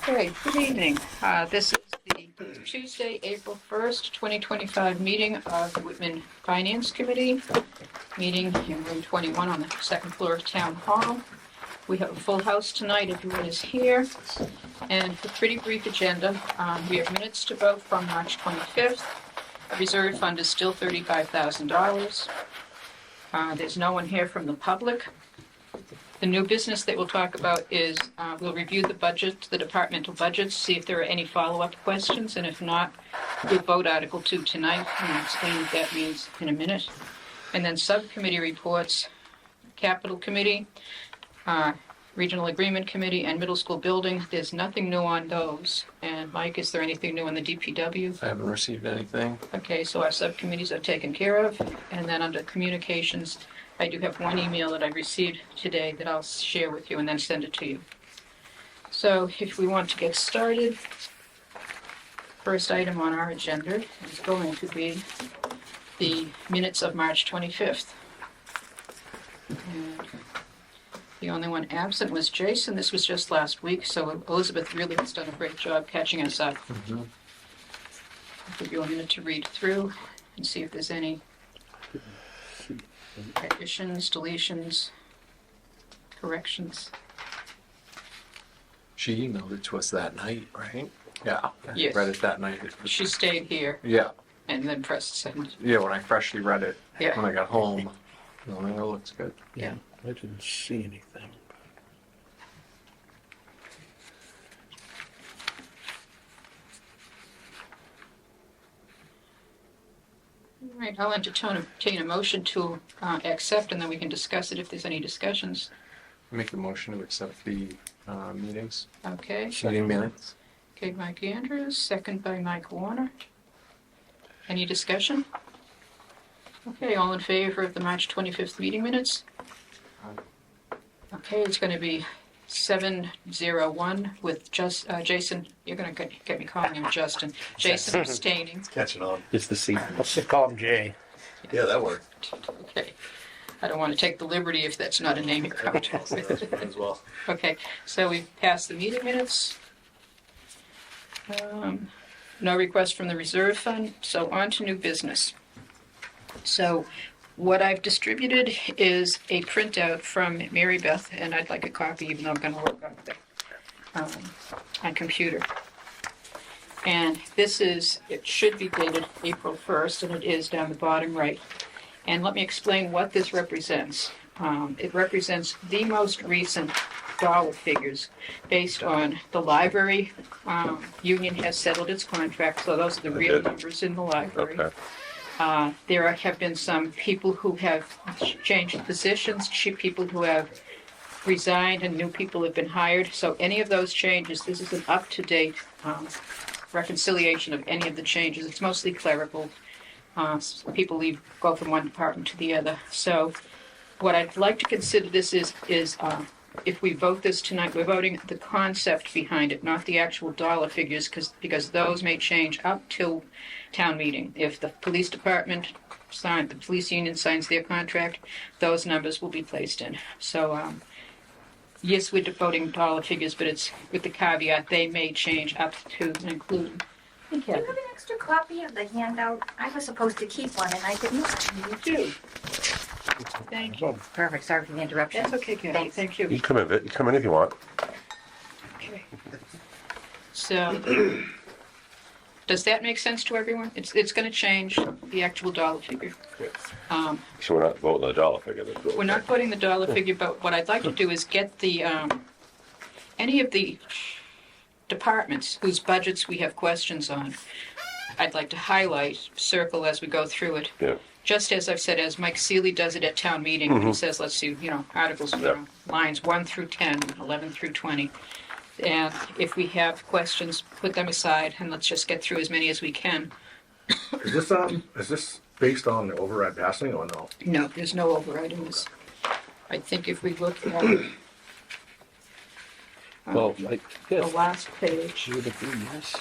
Okay, good evening. This is the Tuesday, April 1st, 2025 meeting of the Whitman Finance Committee, meeting in room 21 on the second floor of Town Hall. We have a full house tonight. Everyone is here. And a pretty brief agenda. We have minutes to vote from March 25th. The reserve fund is still $35,000. There's no one here from the public. The new business that we'll talk about is we'll review the budget, the departmental budgets, see if there are any follow-up questions, and if not, we'll vote Article 2 tonight, and I'll explain what that means in a minute. And then subcommittee reports, Capital Committee, Regional Agreement Committee, and Middle School Building. There's nothing new on those. And Mike, is there anything new on the DPW? I haven't received anything. Okay, so our subcommittees are taken care of. And then under communications, I do have one email that I received today that I'll share with you and then send it to you. So if we want to get started, first item on our agenda is going to be the minutes of March 25th. And the only one absent was Jason. This was just last week, so Elizabeth really has done a great job catching us up. Mm-hmm. I'll give you a minute to read through and see if there's any additions, deletions, corrections. She emailed it to us that night, right? Yeah. Yes. I read it that night. She stayed here Yeah. and then pressed send. Yeah, when I freshly read it. Yeah. When I got home. It looks good. Yeah. I didn't see anything. All right, I'll entertain a motion to accept, and then we can discuss it if there's any discussions. Make the motion to accept the meetings. Okay. Meeting minutes. Okay, Mike Andrews, second by Mike Warner. Any discussion? Okay, all in favor of the March 25th meeting minutes? Okay, it's going to be 7-0-1 with Jason. You're going to get me calling him Justin. Jason abstaining. Catching on. It's the C. Let's just call him Jay. Yeah, that worked. Okay. I don't want to take the liberty if that's not a name you're comfortable with. As well. Okay, so we've passed the meeting minutes. No request from the reserve fund, so on to new business. So what I've distributed is a printout from Mary Beth, and I'd like a copy even though I'm going to work on computer. And it should be dated April 1st, and it is down the bottom right. And let me explain what this represents. It represents the most recent dollar figures based on the library. Union has settled its contract, so those are the real numbers in the library. Okay. There have been some people who have changed positions, people who have resigned, and new people have been hired. So any of those changes, this is an up-to-date reconciliation of any of the changes. It's mostly clerical. People go from one department to the other. So what I'd like to consider this is if we vote this tonight, we're voting the concept behind it, not the actual dollar figures, because those may change up till town meeting. If the police department the police union signs their contract, those numbers will be placed in. So yes, we're voting dollar figures, but it's with the caveat they may change up to and include. Do you have an extra copy of the handout? I was supposed to keep one and I didn't. You do. Thank you. Perfect. Sorry for the interruption. That's okay, Kathy. Thanks. Thank you. You come in. You come in if you want. Okay. So, does that make sense to everyone? It's going to change the actual dollar figure. So we're not voting the dollar figure. We're not voting the dollar figure, but what I'd like to do is get the any of the departments whose budgets we have questions on. I'd like to highlight, circle as we go through it. Yeah. Just as I've said, as Mike Seeley does it at town meeting, when he says, let's see, articles, lines 1 through 10, 11 through 20. And if we have questions, put them aside, and let's just get through as many as we can. Is this based on the override passing or no? No, there's no override in this. I think if we look at Well, like the this. last page, Would it be yes?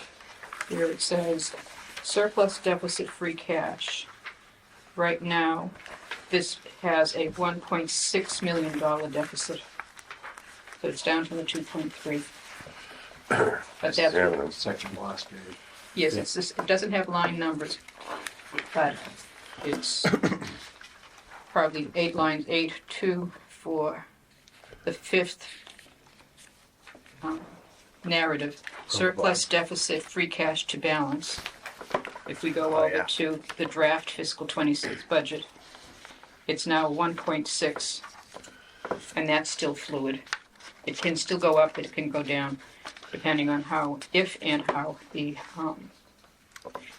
where it says surplus deficit free cash. Right now, this has a $1.6 million deficit. So it's down from the 2.3. But that's, Yeah, Section last page. yes, it's this, it doesn't have line numbers, but it's probably 8 lines, 8, 2 for the 5th narrative. Surplus deficit, free cash to balance. If we go over yeah. to the draft fiscal 26 budget, it's now 1.6, and that's still fluid. It can still go up, it can go down, depending on how, if and how the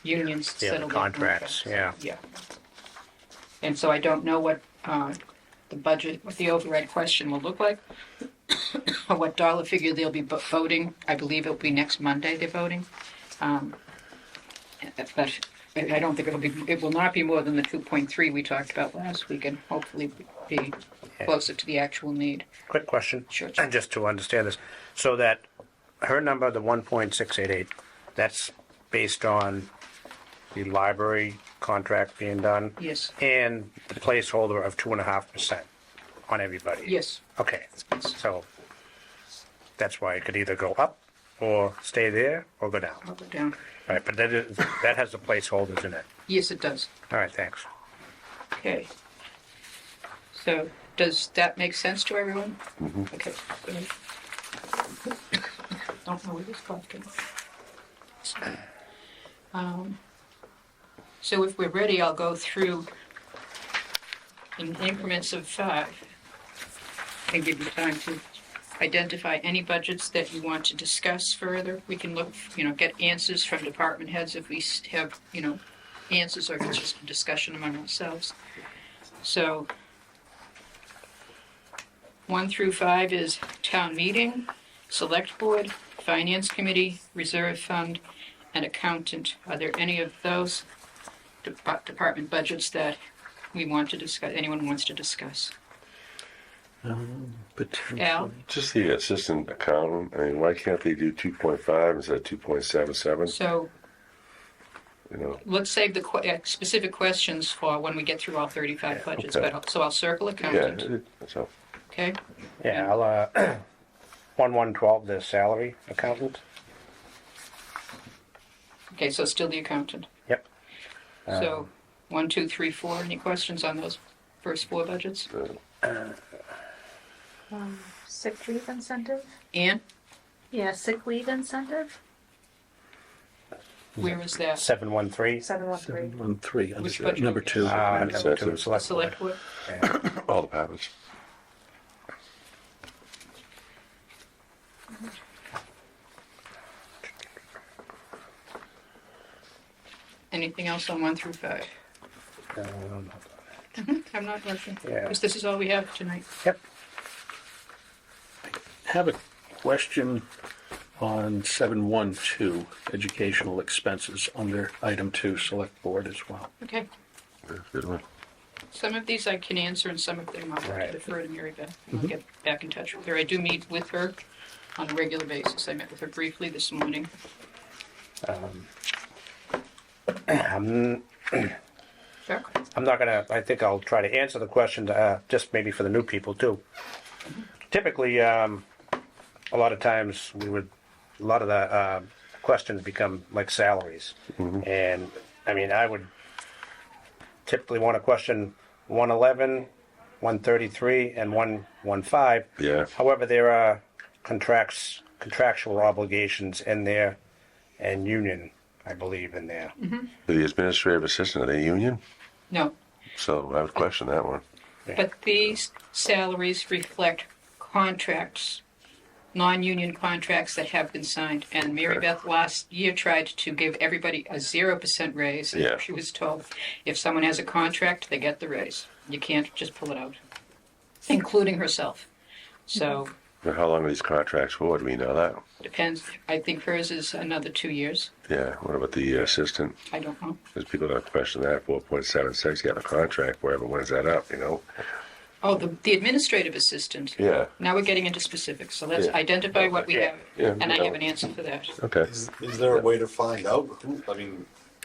unions Yeah, settle the their contracts, yeah. Yeah. And so I don't know what the budget, what the override question will look like, or what dollar figure they'll be voting. I believe it'll be next Monday they're voting. But I don't think it will not be more than the 2.3 we talked about last week, and hopefully be closer to the actual need. Quick question. Sure. And just to understand this, so that her number, the 1.688, that's based on the library contract being done? Yes. And the placeholder of 2.5% on everybody? Yes. Okay, so that's why it could either go up or stay there or go down. I'll go down. Right, but that has the placeholders in it. Yes, it does. All right, thanks. Okay. So, does that make sense to everyone? Okay. Good. Don't know where this clock is. So if we're ready, I'll go through in increments of 5 and give you time to identify any budgets that you want to discuss further. We can look, get answers from department heads if we have, answers, or if it's just a discussion among ourselves. So 1 through 5 is town meeting, select board, finance committee, reserve fund, and accountant. Are there any of those department budgets that we want to discuss, anyone wants to discuss? Al? just the assistant accountant. I mean, why can't they do 2.5 instead of 2.77? So You know, let's save the specific questions for when we get through all 35 budgets. okay. But so I'll circle accountant, so okay? Yeah, I'll, 1112, the salary accountant. Okay, so still the accountant. Yep. So 1, 2, 3, 4. Any questions on those first 4 budgets? Sick leave incentive? Ann, Yeah, sick leave incentive? where is that? 713. 713. 713, Which budget? number 2. Number 2, select board. Select board? Yeah. all the package. Anything else on 1 through 5? I'm not looking, Yeah. because this is all we have tonight. Yep. Have a question on 712, educational expenses, under item 2, select board as well. Okay, Good one. some of these I can answer and some of them I'll have Right. to defer to Mary Beth. I'll get back in touch with her. I do meet with her on a regular basis. I met with her briefly this morning. Sure. I'm not gonna, I think I'll try to answer the question, just maybe for the new people too. Typically, a lot of times a lot of the questions become like salaries. And, I mean, I would typically want to question 111, 133, and 115. Yeah. However, there are contractual obligations in there, and union, I believe, in there. The administrative assistant, are they union? No, So I would question that one. but these salaries reflect contracts, non-union contracts that have been signed. And Mary Beth last year tried to give everybody a 0% raise. Yeah. She was told, if someone has a contract, they get the raise. You can't just pull it out, including herself. So But how long are these contracts for? Do we know that? depends. I think hers is another 2 years. Yeah. What about the assistant? I don't know. Because people don't question that. 4.76, you got a contract wherever. When's that up? Oh, the administrative assistant. Yeah. Now we're getting into specifics. So let's Yeah. identify what we have. Yeah, And I you have know. an answer for that. Okay. Is there a way to find out who,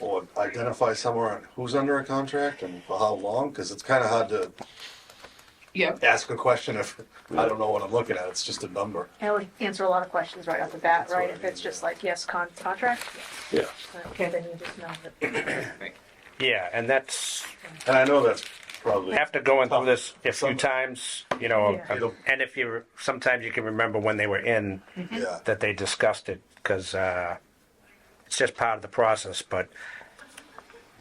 or identify somewhere who's under a contract and for how long? Because it's kind of hard to Yeah, ask a question if I don't know what I'm looking at. It's just a number. That would answer a lot of questions right off the bat, right? what I If it's mean, just like, yes, contract, Yeah. okay, then you just know that. Yeah, and that's, And I know that's probably after going through this a few Some- times, you know, Yeah. and if you, sometimes you can remember when they were in, yeah. that they discussed it, because it's just part of the process, but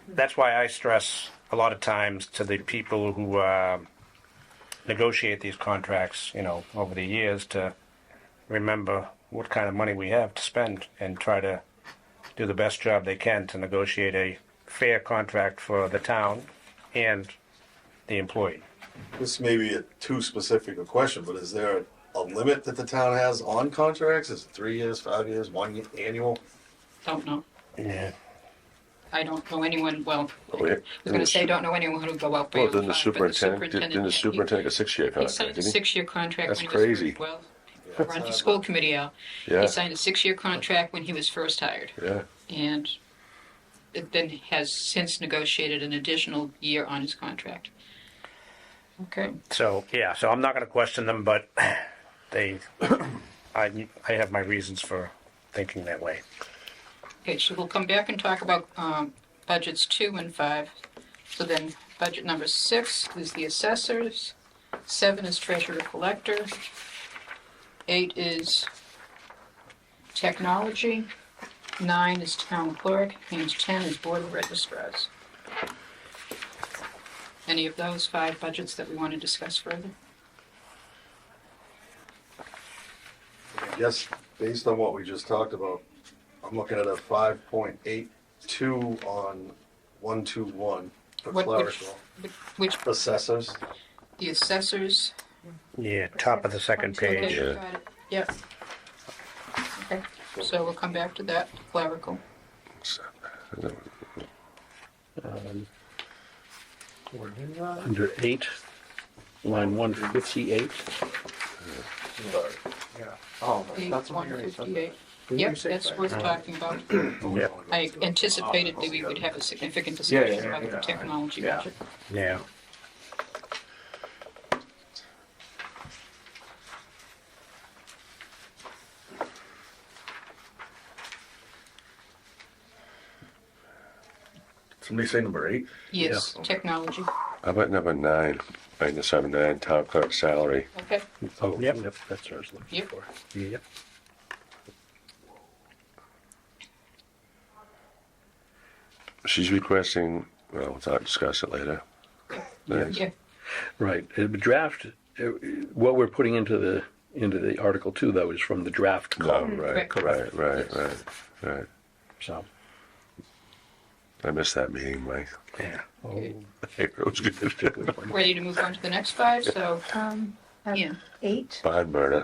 that's why I stress a lot of times to the people who negotiate these contracts, you know, over the years, to remember what kind of money we have to spend and try to do the best job they can to negotiate a fair contract for the town and the employee. This may be a too specific a question, but is there a limit that the town has on contracts? Is it 3 years, 5 years, 1 year, annual? don't know. Yeah. I don't know anyone, well, Oh, yeah. I was gonna say, I don't know anyone who'd go out Well, beyond didn't the 5, but superintendent, didn't the superintendent get a 6-year He contract, signed a didn't he? 6-year contract That's when he was crazy. first, well, runs the school committee, Al. Yeah, He signed a 6-year contract when he was first hired, yeah. and it then has since negotiated an additional year on his contract. Okay, So, yeah, so I'm not going to question them, but they, I have my reasons for thinking that way. okay, so we'll come back and talk about budgets 2 and 5. So then, budget number 6 is the assessors, 7 is treasurer collector, 8 is technology, 9 is town clerk, and 10 is board of registrars. Any of those 5 budgets that we want to discuss further? I guess based on what we just talked about, I'm looking at a 5.82 on 121 for What- clerical. Which, Assessors. the assessors? Yeah, top of the second page. Okay, Yeah. got it. Yep. Okay, so we'll come back to that, clerical. Under 8, line 158. Yeah. Oh, Page that's what you're saying. 158. Didn't Yep, you say that's five? worth talking about. Yeah. I anticipated that we would have a significant Yeah, discussion yeah, about the yeah. technology Yeah. budget. Yeah. Somebody say number 8? Yes, technology. How about number 9, minus 79, town clerk salary? Okay, Oh, Yep. yep, that's what I was looking Yep. for. Yep. She's requesting, well, we'll discuss it later. Thanks. yeah, Right. The draft, what we're putting into the Article 2, though, is from the draft Oh, code. right, Correct. right. So, I missed that meeting, Mike. Yeah. It was good. ready to move on to the next 5, so, yeah. 8, Bond murder.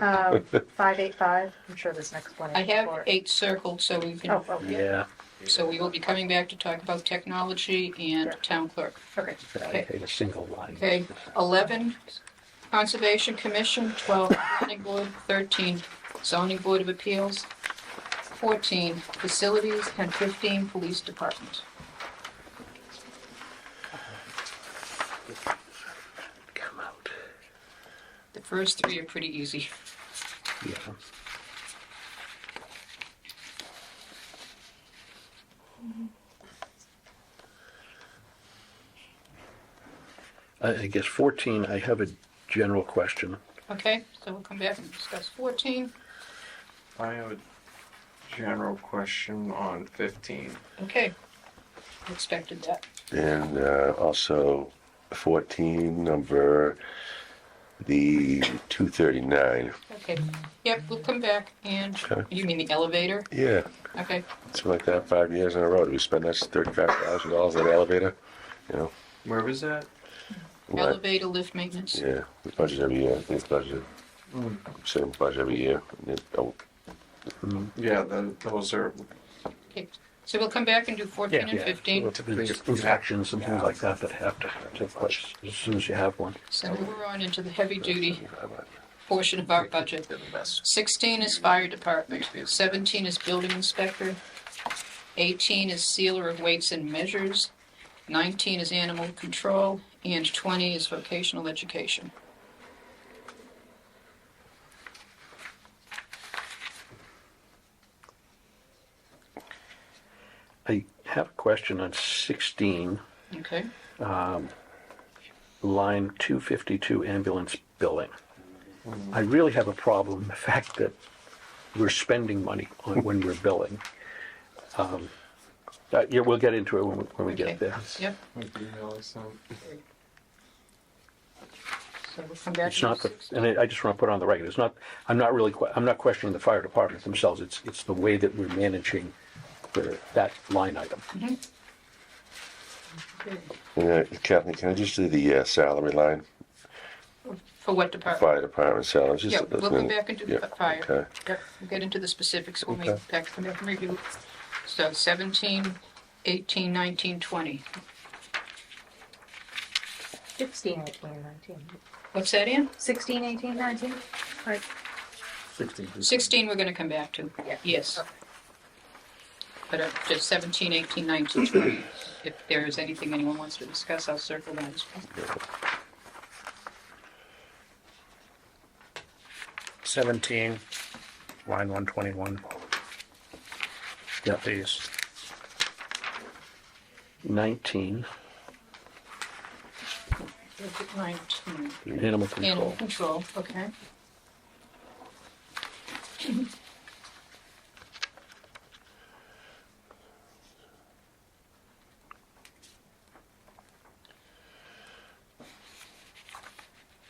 585, I'm sure this next one is. I have for- 8 circled, so we can, Oh, yeah, yeah, so we will be coming back to talk about technology and Sure. town clerk. okay. I hate a single line. Okay, 11, Conservation Commission, 12, Planning Board, 13, Zoning Board of Appeals, 14, Facilities, and 15, Police Department. Come out. The first 3 are pretty easy. Yeah. I guess 14, I have a general question. Okay, so we'll come back and discuss 14. I have a general question on 15. Okay, expected that. And also 14, number the 239. Okay, yep, we'll come back and, Okay. you mean the elevator? Yeah, Okay, something like that, 5 years in a row. Do we spend that $35,000 on an elevator? You know? Where was that? What? elevator lift maintenance. Yeah, we budget every year. I think it's budgeted. Same budget every year. And it don't- Yeah, those are. Okay, so we'll come back and do 14 and Yeah. 15. There's inspections and things like that that have to take place as soon as you have one. So we're on into the heavy-duty portion of our budget. 16 is fire department, 17 is building inspector, 18 is sealer of weights and measures, 19 is animal control, and 20 is vocational education. I have a question on 16, Okay, line 252, ambulance billing. I really have a problem with the fact that we're spending money on when we're billing. Yeah, we'll get into it when we okay. get there. Yep, Like email I sent. so we'll come back It's to not the, 16. and I just want to put it on the record, it's not, I'm not questioning the fire department themselves, it's the way that we're managing that line item. Okay. Kathleen, can I just do the salary line? For what department? Fire department salary? Just Yeah, we'll come back into the Yeah, fire. okay. Yep, we'll get into the specifics when we Okay. come back and review. So 17, 18, 19, 20. 16, 18, 19. What's that, Ann? 16, 18, 19? Right. 16 we're gonna come back to. Yeah. Yes. But just 17, 18, 19, 20. If there is anything anyone wants to discuss, I'll circle that as well. 17, line 121. Yeah. Please. 19, 19. animal control. Animal control, okay.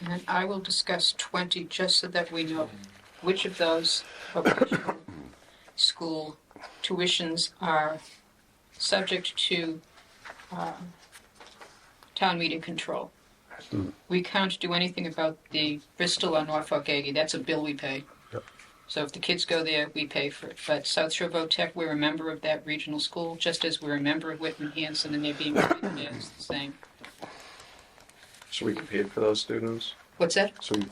And I will discuss 20 just so that we know which of those vocational school tuitions are subject to town meeting control. We can't do anything about the Bristol or Norfolk Aggie. That's a bill we pay. Yep. So if the kids go there, we pay for it. But South Shore VOTEC, we're a member of that regional school, just as we're a member of Whitman Hanson, and they're being treated as the same. So we paid for those students? What's that? So we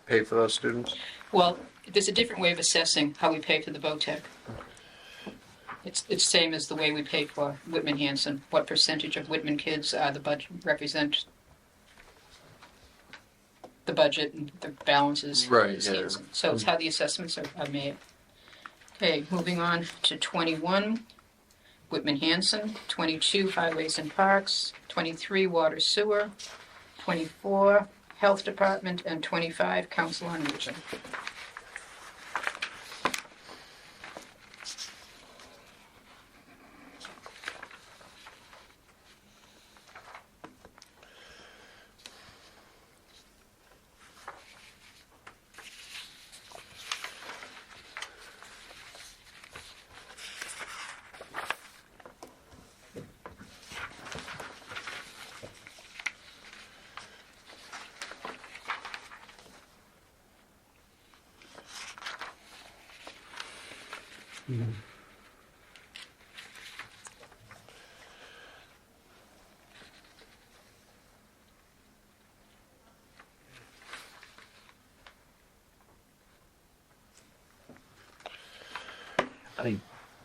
pay for those students? Well, there's a different way of assessing how we pay for the VOTEC. It's same as the way we pay for Whitman Hanson. What percentage of Whitman kids are the budget represent the budget and the balances. Right, is yeah. Hanson. So it's how the assessments are made. Okay, moving on to 21, Whitman Hanson, 22, highways and parks, 23, water sewer, 24, health department, and 25, council on aging.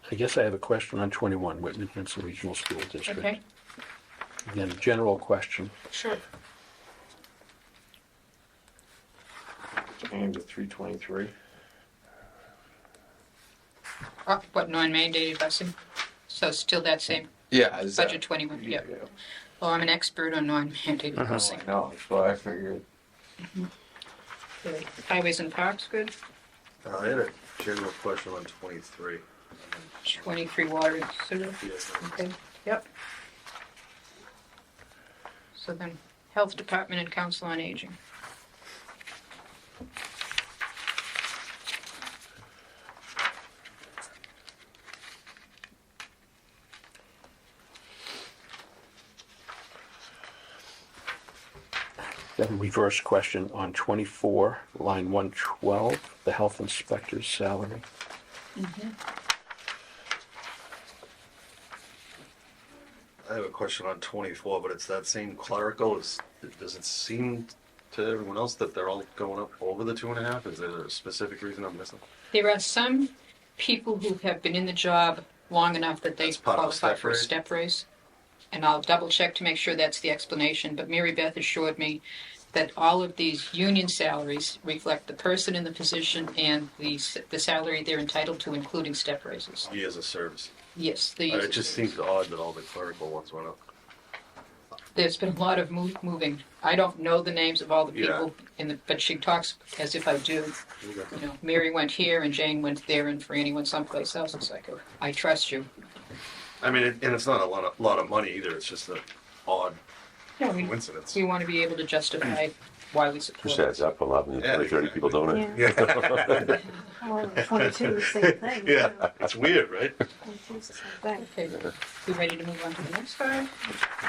I guess I have a question on 21, Whitman Hanson Regional School District. Okay, Again, general question. sure. And to 323. What, non-mandated busing? So still that same Yeah, is that? budget 21, yeah. Well, I'm an expert on non-mandated busing. I know, that's why I figured. Good. Highways and parks, good. I had a general question on 23. 23, water and sewer. Yes. Okay, yep. So then, health department and council on aging. Then reverse question on 24, line 112, the health inspector's salary. I have a question on 24, but it's that same clerical. Does it seem to everyone else that they're all going up over the 2.5? Is there a specific reason I'm missing? There are some people who have been in the job long enough that they That's part of a qualify step for a raise? step raise. And I'll double check to make sure that's the explanation, but Mary Beth assured me that all of these union salaries reflect the person in the position and the salary they're entitled to, including step raises. Years of service. Yes, the It just seems odd that all the clerical ones went up. there's been a lot of moving. I don't know the names of all the people but she talks as if I do. You know, Mary went here and Jane went there and Franny went someplace else. It's like, oh, I trust you. I mean, and it's not a lot of money either. It's just an odd Yeah, coincidence. we want to be able to justify why we support Just it. adds up a lot when 20, 30 people doing it. Yeah. Well, 22, same thing. Yeah, it's weird, right? 22 is the same thing. Okay, we ready to move on to the next slide?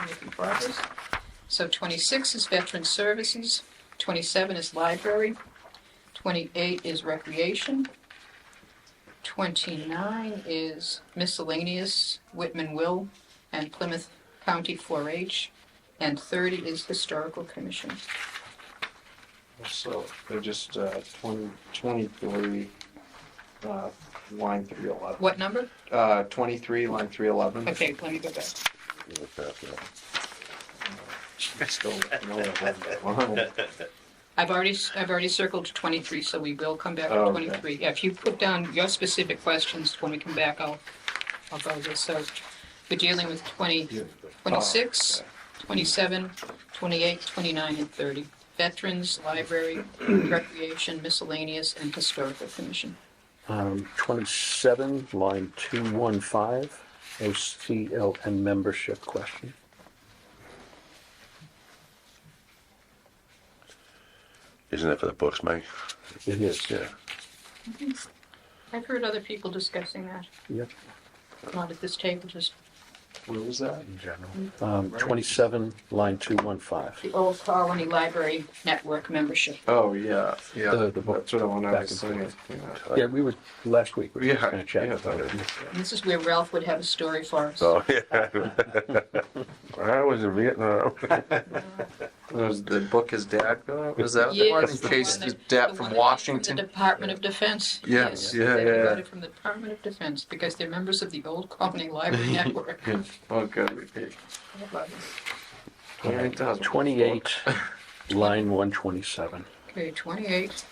Making progress. So 26 is Veteran Services, 27 is Library, 28 is Recreation, 29 is Miscellaneous, Whitman Will, and Plymouth County 4-H, and 30 is Historical Commission. So they're just 23, line 311. What number? 23, line 311. Okay, let me go back. Still another one. I've already circled 23, so we will come back to Oh, okay. 23. Yeah, if you put down your specific questions, when we come back, I'll go over this. So we're dealing with 26, 27, 28, 29, and 30. Veterans, Library, Recreation, Miscellaneous, and Historical Commission. 27, line 215, OCLN membership question. Isn't that for the books, Mike? It is. Yeah. I've heard other people discussing that. Yep. Not at this table, just Where was that? In general. 27, line 215. the Old Colony Library Network membership. Oh, yeah, yeah. The book That's what I want to back was and saying. forth. Yeah, we were, last week, we were Yeah, going to chat yeah, about it. And this is where Ralph would have a story for us. Oh, yeah. I was in Vietnam. Was the book his dad got? Was that the Yes, one? the In case one his that- dad the from one that- Washington? The Department of Defense. Yes, yeah, They yeah. got it from the Department of Defense because they're members of the Old Colony Library Network. Oh, good. Okay. 28, line 127. Okay, 28.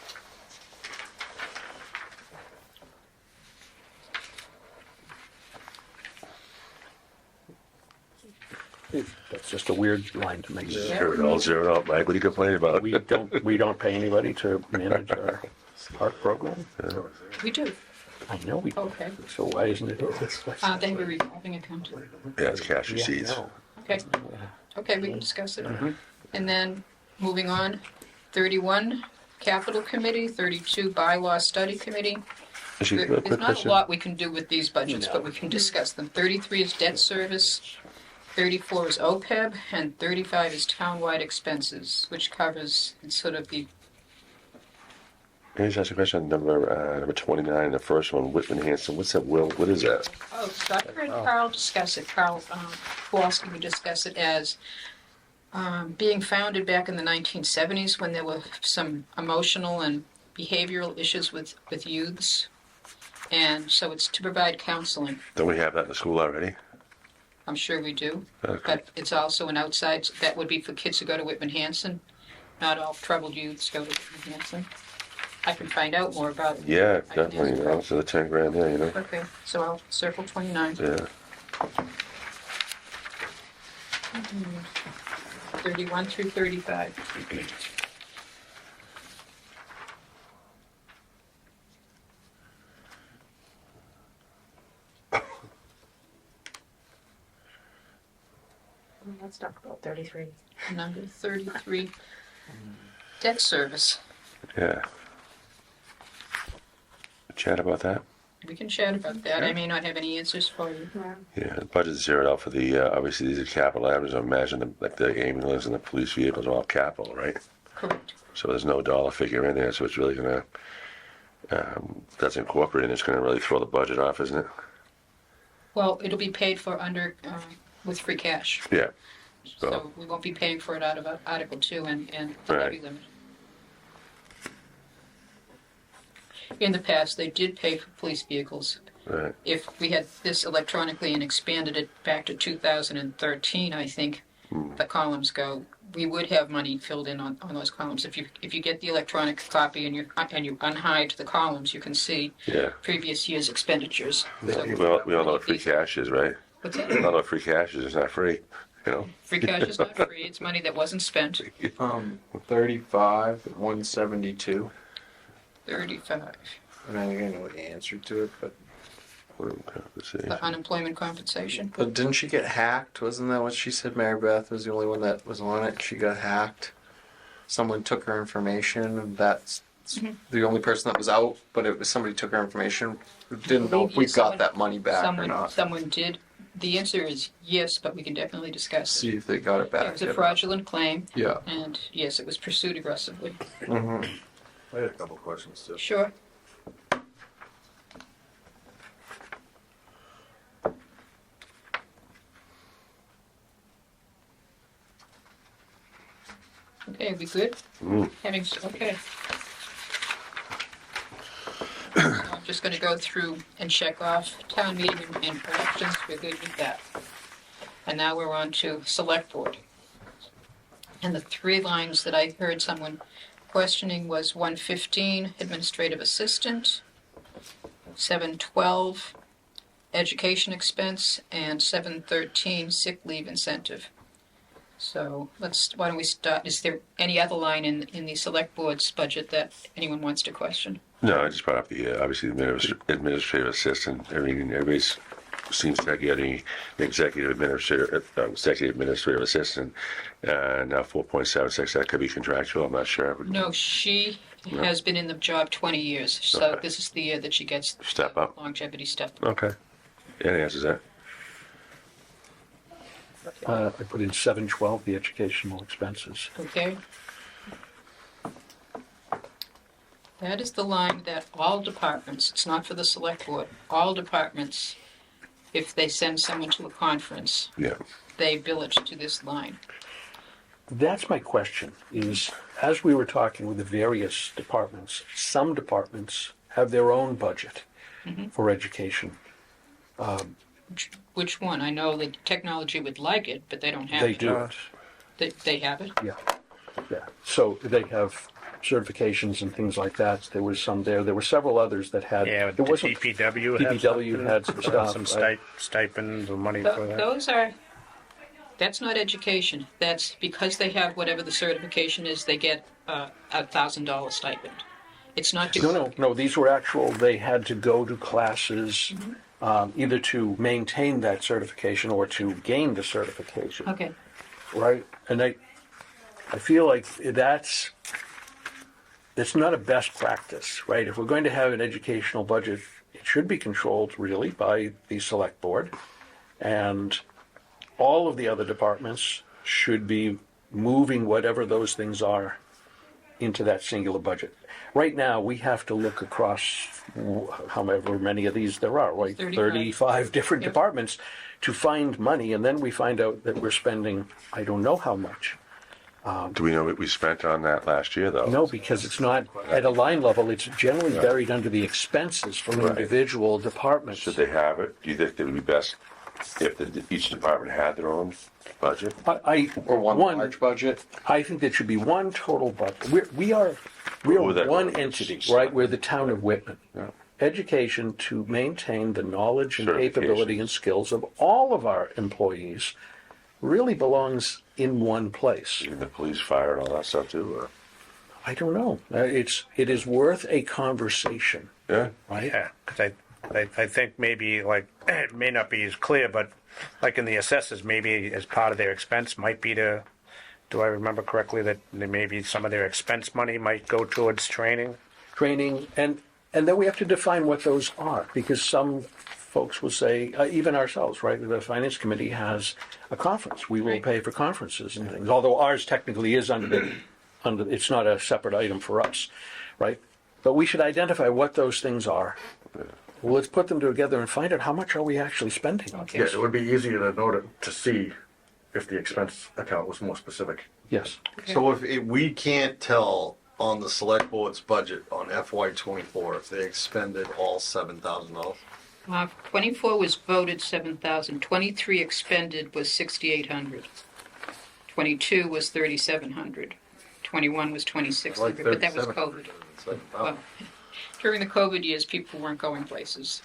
That's just a weird line to make. Yeah. Sure, it all zeroed out, Mike. What are you complaining about? We don't pay anybody to manage our park program? We do. I know we do. Okay. So why isn't it here? They have a revolving account. Yeah, it's cash receipts. No. Okay. Okay, we can discuss it. And then, moving on, 31, Capital Committee, 32, Bylaw Study Committee. Actually, real There's quick not a question. lot we can do with these budgets, but we can discuss them. 33 is debt service, 34 is OPEB, and 35 is townwide expenses, which covers sort of the, Can I just ask a question? Number 29, the first one, Whitman Hanson. What's that, Will? What is that? so I heard Carl discuss it, Carl Kowalski would discuss it as being founded back in the 1970s when there were some emotional and behavioral issues with youths. And so it's to provide counseling. Don't we have that in the school already? I'm sure we do. Okay. But it's also an outside, that would be for kids who go to Whitman Hanson. Not all troubled youths go to Whitman Hanson. I can find out more about it. Yeah, I can definitely. ask You know, so the 10 grand there, you know? Okay, so I'll circle 29. Yeah. 31 through 35. Let's talk about 33. Number 33, debt service. Yeah. Chat about that? We can chat about that. I may not have any answers for you. Yeah, the budget's zeroed out for the, obviously these are capital items. I imagine like the ambulance and the police vehicles are all capital, right? Correct. So there's no dollar figure in there, so it's really gonna, that's incorporated, it's gonna really throw the budget off, isn't it? Well, it'll be paid for with free cash. Yeah. So we won't be paying for it out of Article 2 and the Right. levy limit. In the past, they did pay for police vehicles. Right. If we had this electronically and expanded it back to 2013, I think, the columns go, we would have money filled in on those columns. If you get the electronic copy and you unhide the columns, you can see Yeah. previous year's expenditures. So We all know what free cash is, right? what's that? We all know what free cash is. It's not free, you know? Free cash is not free. It's money that wasn't spent. 35, 172. 35. And I don't know the answer to it, but The unemployment compensation. But didn't she get hacked? Wasn't that what she said? Mary Beth was the only one that was on it. She got hacked. Someone took her information, and that's the only person that was out. But it was somebody took her information. Didn't know if we got that money back or not. Someone did. The answer is yes, but we can definitely discuss See it. if they got it back. It was a fraudulent claim, Yeah. and yes, it was pursued aggressively. I had a couple questions too. Sure. Okay, we good? Okay. So I'm just going to go through and check off town meeting and elections. We're good with that. And now we're on to select board. And the three lines that I heard someone questioning was 115, administrative assistant, 712, education expense, and 713, sick leave incentive. So why don't we start? Is there any other line in the select board's budget that anyone wants to question? No, I just brought up the, obviously, the administrative assistant. I mean, everybody seems to get an executive administrative assistant. Now 4.76, that could be contractual, I'm not sure. No, she has been in the job 20 years, so Okay. this is the year that she gets Step up. longevity step. Okay. Yeah, the answer's that. I put in 712, the educational expenses. Okay? That is the line that all departments, it's not for the select board, all departments, if they send someone to a conference, Yeah. they bill it to this line. That's my question, is as we were talking with the various departments, some departments have their own budget for education. Which one? I know that technology would like it, but they don't have They it. do it, They have it? yeah. So they have certifications and things like that. There was some there. There were several others that had. Yeah, there the wasn't. DPW DPW had some stuff. some right? stipends or money for that. That's not education. That's because they have whatever the certification is, they get a $1,000 stipend. It's not to. No. These were actual. They had to go to classes, either to maintain that certification or to gain the certification. Okay. Right, and I feel like that's not a best practice, right? If we're going to have an educational budget, it should be controlled really by the select board, and all of the other departments should be moving whatever those things are into that singular budget. Right now, we have to look across however many of these there are, right? 35 different Yep. departments to find money, and then we find out that we're spending, I don't know how much. Do we know what we spent on that last year, though? No, because it's not at a line level, it's generally buried under the expenses from Right. individual departments. Should they have it? Do you think it would be best if each department had their own budget? Or one large budget. I think there should be one total budget. We are Where would that one go? entity, right? We're the town of Whitman. Yeah. Education to maintain the knowledge and Certifications. capability and skills of all of our employees really belongs in one place. Even the police, fire, and all that stuff too? Or? I don't know. It is worth a conversation, Yeah. right? Yeah, because I think maybe like it may not be as clear, but like in the assessors, maybe as part of their expense might be to. Do I remember correctly that maybe some of their expense money might go towards training? Training, and then we have to define what those are, because some folks will say, even ourselves, right? The finance committee has a conference. We will Right. pay for conferences and things, although ours technically is under, it's not a separate item for us, right? But we should identify what those things are. Well, let's put them together and find out how much are we actually spending on Okay. Yeah, this. it would be easier to know to see if the expense account was more specific. Yes. So if we can't tell on the select board's budget on FY24 if they expended all $7,000, 24 was voted 7,000. 23 expended was 6,800. 22 was 3,700. 21 was 2,600, but that was COVID. Well, during the COVID years, people weren't going places.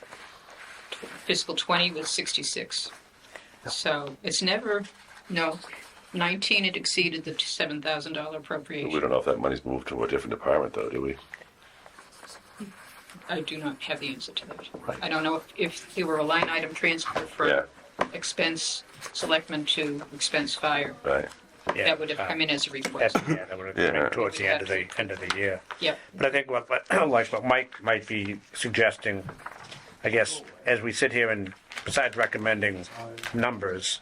Fiscal 20 was 66. So it's never, no, 19 it exceeded the $7,000 We appropriation. don't know if that money's moved to a different department though, do we? I do not have the answer to that. I don't know if there were a line item transfer from Yeah, expense selectmen to expense fire. right. Yeah, That would have come in as a request. Yeah, that would have Yeah. come in towards the end of the year. Yep. But I think what Mike might be suggesting, I guess, as we sit here and besides recommending numbers,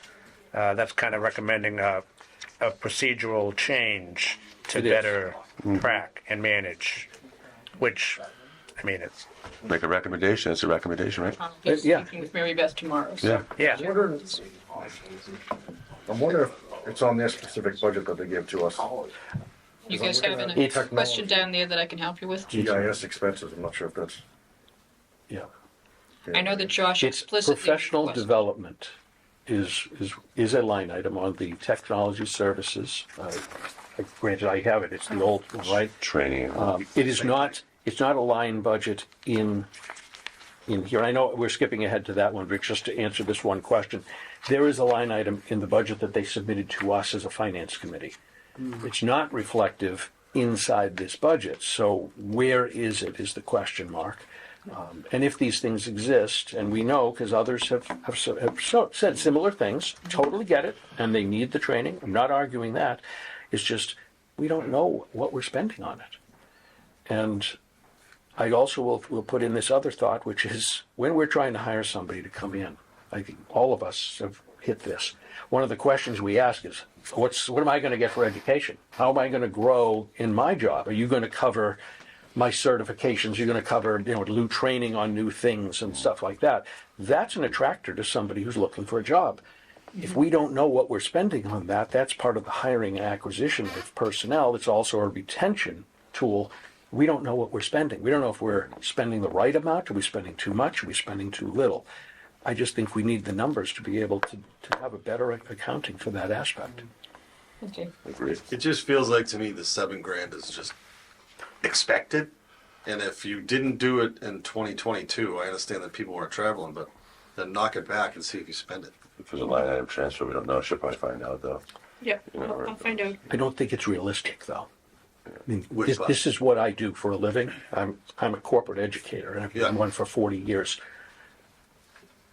that's kind of recommending a procedural change to It is. better track and manage, which, I mean, it's, Make a recommendation, it's a recommendation, right? I'll be Yeah. speaking with Mary Beth tomorrow. So. Yeah. yeah. I'm wondering if it's on their specific budget that they give to us. You guys have a It's- question down there that I can help you with? GIS expenses, I'm not sure if that's. Yeah. I know that Josh It's explicitly professional requested- development is a line item on the technology services. Granted, I have it, it's the old one, right? Training. It is not, it's not a line budget in here. I know we're skipping ahead to that one, Rick, just to answer this one question. There is a line item in the budget that they submitted to us as a finance committee. It's not reflective inside this budget, so where is it is the question mark. And if these things exist, and we know because others have said similar things, totally get it, and they need the training. I'm not arguing that. It's just we don't know what we're spending on it. And I also will put in this other thought, which is when we're trying to hire somebody to come in, I think all of us have hit this. One of the questions we ask is, what am I going to get for education? How am I going to grow in my job? Are you going to cover my certifications? You're going to cover, do training on new things and stuff like that. That's an attractor to somebody who's looking for a job. If we don't know what we're spending on that, that's part of the hiring and acquisition of personnel. It's also a retention tool. We don't know what we're spending. We don't know if we're spending the right amount. Are we spending too much? Are we spending too little? I just think we need the numbers to be able to have a better accounting for that aspect. Okay. Agreed. It just feels like to me the $7,000 is just expected. And if you didn't do it in 2022, I understand that people weren't traveling, but then knock it back and see if you spend it. If there's a line item transfer, we don't know, should probably find out though. Yeah, I'll find out. I don't think it's realistic, though. I mean, Which this is what I do for a living. I'm a corporate educator, and I've been Yeah. one for 40 years.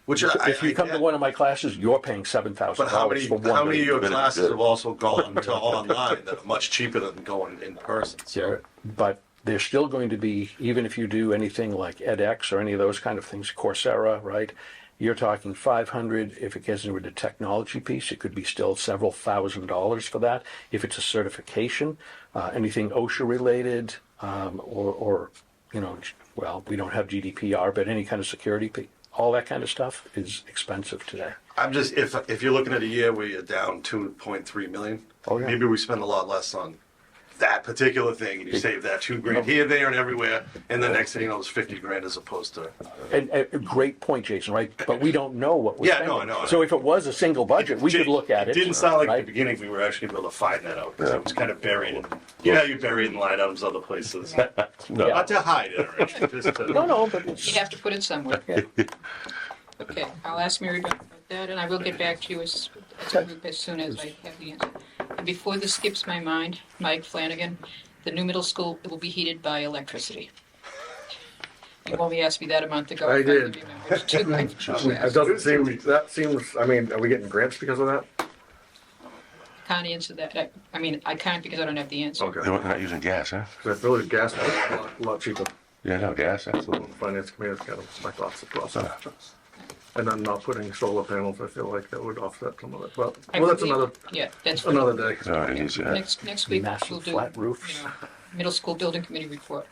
Which If you come to get, one of my classes, you're paying $7,000 but how many for one how many of meeting. your Better be classes good. have also gone to online that are much cheaper than going in person? So But there's still going to be, even if you do anything like edX or any of those kind of things, Coursera, right? You're talking 500. If it gets into the technology piece, it could be still several $1,000s for that. If it's a certification, anything OSHA related, or well, we don't have GDPR, but any kind of security, all that kind of stuff is expensive today. I'm just if you're looking at a year where you're down 2.3 million, Oh, yeah. maybe we spend a lot less on that particular thing, and you save that $2,000 here, there, and everywhere, and the next thing you know, it's $50,000 as opposed to. And a great point, Jason, right? But we don't know what we're Yeah, spending. no, I know. So if it was a single budget, we could look at it. It didn't sound like at right? the beginning we were actually able to find that out because it was kind of buried. You're buried in line items other places. No. Not to hide it, or anything, just to, No, but it's, You have to put it somewhere. Yeah. Okay, I'll ask Mary Beth about that, and I will get back to you as soon as I have the answer. And before this skips my mind, Mike Flanagan, the new middle school will be heated by electricity. You only asked me that a month ago. I finally did. remembered to. It doesn't seem, that seems, I mean, are we getting grants because of that? Can't answer that. I mean, I can't because I don't have the answer. Okay. They're not using gas, huh? 'Cause I feel like gas is a lot cheaper. Yeah, no, gas, absolutely. Finance committee, that's kind of my thoughts process. And then not putting solar panels, I feel like that would offset some of it, but, I well, that's believe- another, Yeah, that's another day. No, it is, yeah. Next week Massive we'll do flat roofs. Middle school building committee report.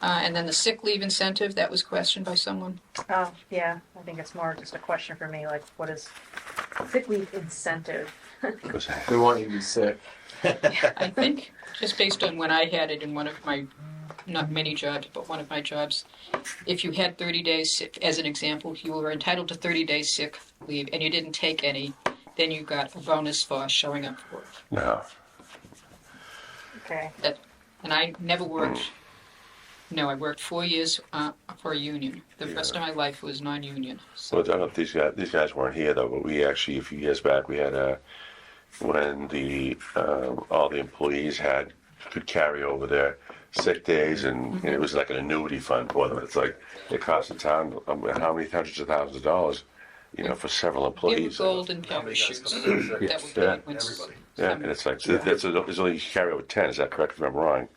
And then the sick leave incentive, that was questioned by someone. Oh, yeah, I think it's more just a question for me, like, what is sick leave incentive? We want you to be sick. I think, just based on when I had it in one of my, not many jobs, but one of my jobs, if you had 30 days sick, as an example, you were entitled to 30 days sick leave and you didn't take any, then you got a bonus for showing up for work. No. Okay. And I never worked, no, I worked 4 years for a union. The rest of my life was non-union. So Well, I don't know if these guys weren't here though, but we actually, a few years back, we had when the all the employees could carry over their sick days, and it was like an annuity fund for them. It's like it cost the town how many hundreds of thousands of dollars, for several there were employees. golden parachutes that were paid when Yeah, and it's like there's only you carry over 10. Is that correct? If I'm wrong,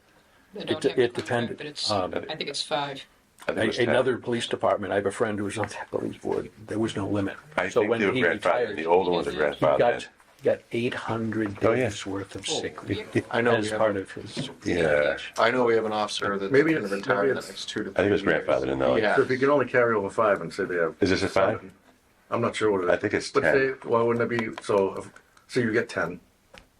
they don't It have a depended. contract, but I think it's 5. I think it was 10. Another police department, I have a friend who was on that police board, there was no limit. I So think when they were he grandfathered. retired, The older ones are he grandfathered. got 800 Oh, yeah. days worth of sick leave I know we as have- part of his. Yeah. I know we have an officer that's Maybe going to it's- retire in maybe the it's- next 2 to 3 I think it was years. grandfathered in though. Yeah. So if you can only carry over 5 and say they have. Is this a 5? 7, I'm not sure what it is. I think it's But 10. say, well, wouldn't it be, so you get 10,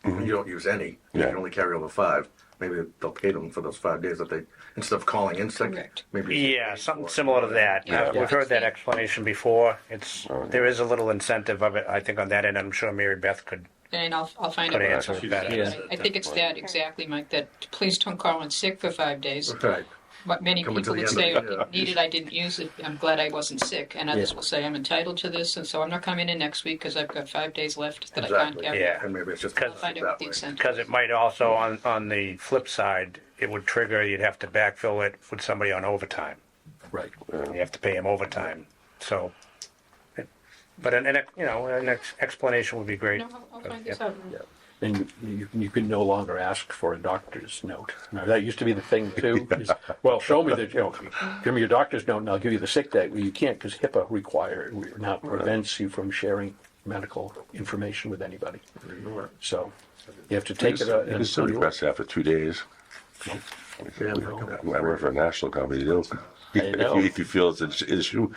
and you don't use any, you Yeah. can only carry over 5. Maybe they'll pay them for those 5 days that they, instead of calling in sick. Correct. Maybe. Yeah, something similar to that. Yeah. We've heard that explanation before. Oh, There is a little incentive of it, I think, on that end. I'm sure Mary Beth could And I'll find out. Could what answer it is. better. Yeah. I think it's that exactly, Mike, that please don't call in sick for 5 days. Right. But many Coming to people the would end say, of the I didn't need it, I didn't use it, I'm glad I wasn't sick. And others Yeah. will say, I'm entitled to this, and so I'm not coming in next week because I've got 5 days left that I Exactly. can't carry. Yeah. And maybe it's just Because- I'll find out that what the way. incentive because is. it might also, on the flip side, it would trigger, you'd have to backfill it with somebody on overtime. Right. You have to pay him overtime. So, but an explanation would be great. No, I'll find this out. And you can no longer ask for a doctor's note. Now, that used to be the thing too. is, well, show me that, give me your doctor's note and I'll give you the sick day. Well, you can't because HIPAA now prevents you from sharing medical information with anybody. So you have to take it. You can still request after 2 days. Yeah, I work for a national company. They'll, I know. if you feel it's an issue,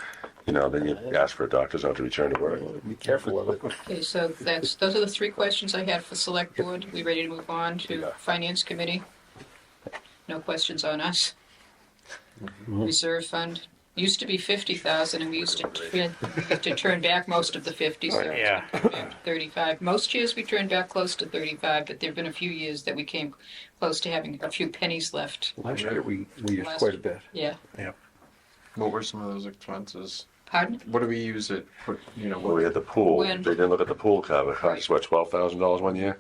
then you ask for a doctor's note to return to work. Be careful of it. Okay, so those are the 3 questions I had for select board. We ready to move on to finance committee? No questions on us? Reserve fund, used to be 50,000 and we used to turn back most of the 50, so it's Yeah. gonna come back to 35. Most years we turned back close to 35, but there've been a few years that we came close to having a few pennies left. Last year we used quite a bit. Yeah, What were some of those expenses? pardon? What do we use it? Well, we had the pool. When- They didn't look at the pool cover. It cost us, what, $12,000 one year?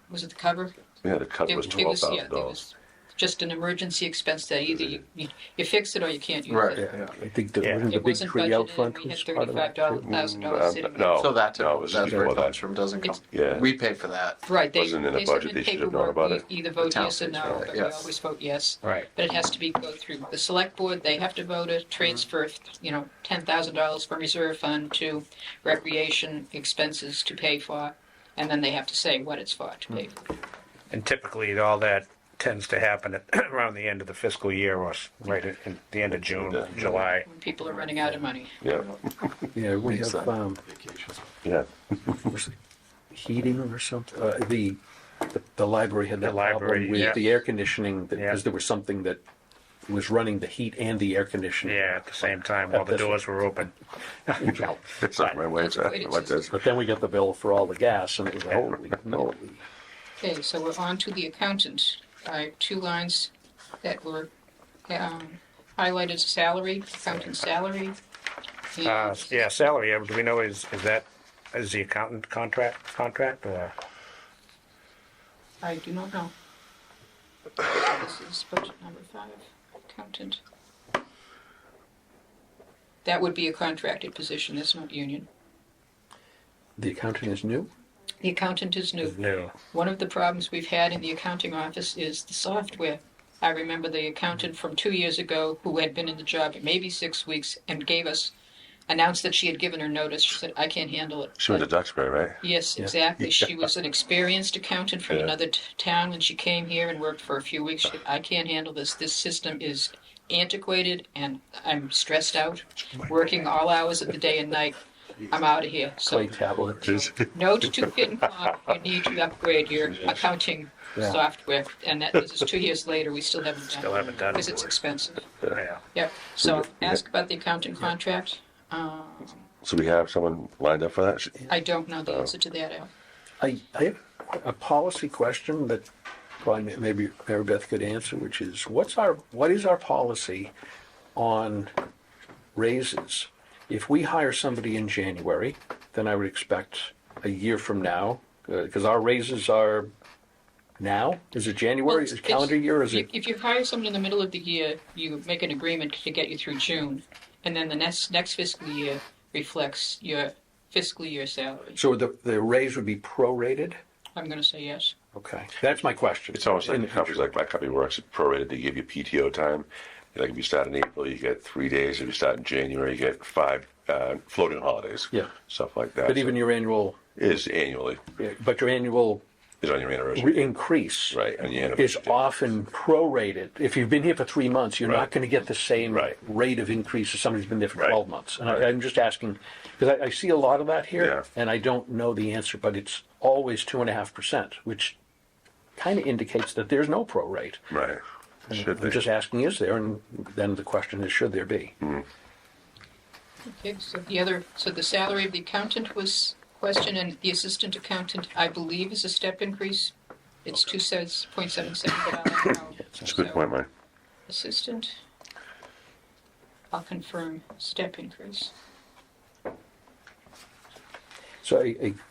Was it the cover? Yeah, the cover was There was $12,000. just an emergency expense that either you fix it or you can't use Right. it. Yeah. I think that Yeah. wasn't the It big wasn't tree out budgeted, front and we had was part of that too. $35,000 sitting there. No. So that's no, it was where before it comes that. from. Doesn't come. Yeah. We pay for that. Right, they Wasn't in the they budget, submit they should have known paperwork, about it. we either vote town yes or pays no, for it, but we yes. always vote yes. Right. But it has to go through the select board, they have to vote a transfer, $10,000 from reserve fund to recreation expenses to pay for, and then they have to say what it's for to pay for. And typically, all that tends to happen at around the end of the fiscal year, or right at the end of June, July. When people are running out of money. Yeah. Yeah, we have Yeah. heating or something. The library had that The library, problem with yeah. the air conditioning because Yeah. there was something that was running the heat and the air conditioning. Yeah, at the same time while the doors were open. It's not my way. That's the way it What is. does? But then we got the bill for all the gas, and it was holy moly. Okay, so we're on to the accountant. I have 2 lines that were highlighted: salary, accountant salary. And Yeah, salary, do we know is the accountant contract or? I do not know. This is budget number 5, accountant. That would be a contracted position, that's not union. The accountant is new. The accountant is new. No. One of the problems we've had in the accounting office is the software. I remember the accountant from 2 years ago who had been in the job maybe 6 weeks and announced that she had given her notice. She said, I can't handle it. She went to Duxbury, right? Yes, exactly. She was an experienced accountant from Yeah. another town when she came here and worked for a few weeks. She said, I can't handle this. This system is antiquated and I'm stressed out, working all hours of the day and night. I'm out of here. So Clay tablet. note to FinCom, you need to upgrade your accounting Yeah. software. And this is 2 years later, we still haven't done it. Still haven't done it. Because it's expensive. Yeah. Yep. So ask about the accounting contract. So we have someone lined up for that? I don't know the answer to that, Al. I have a policy question that probably maybe Mary Beth could answer, which is what is our policy on raises? If we hire somebody in January, then I would expect a year from now, because our raises are now? Is it January? Is it calendar year? Or is it? If you hire someone in the middle of the year, you make an agreement to get you through June, and then the next fiscal year reflects your fiscal year salary. So the raise would be prorated? I'm going to say yes. Okay, that's my question. It's almost like In the the companies like my company works prorated. They give you PTO time. Like if you start in April, you get 3 days. If you start in January, you get 5 floating holidays. Yeah. Stuff like that. But even So your annual, it is annually. but your annual Is on your anniversary. increase Right, on the is anniversary. often prorated. If you've been here for 3 months, you're not Right. going to get the same Right. rate of increase as somebody who's been there for Right. 12 months. And I'm just asking, because I see a lot of that here, Yeah. and I don't know the answer, but it's always 2.5%, which kind of indicates that there's no prorate. Right. Should I'm be. just asking, is there? And then the question is, should there be? Okay, so the salary of the accountant was questioned, and the assistant accountant, I believe, is a step increase. It's 2.77, but I don't know. That's a good point, Mike. Assistant, I'll confirm step increase. So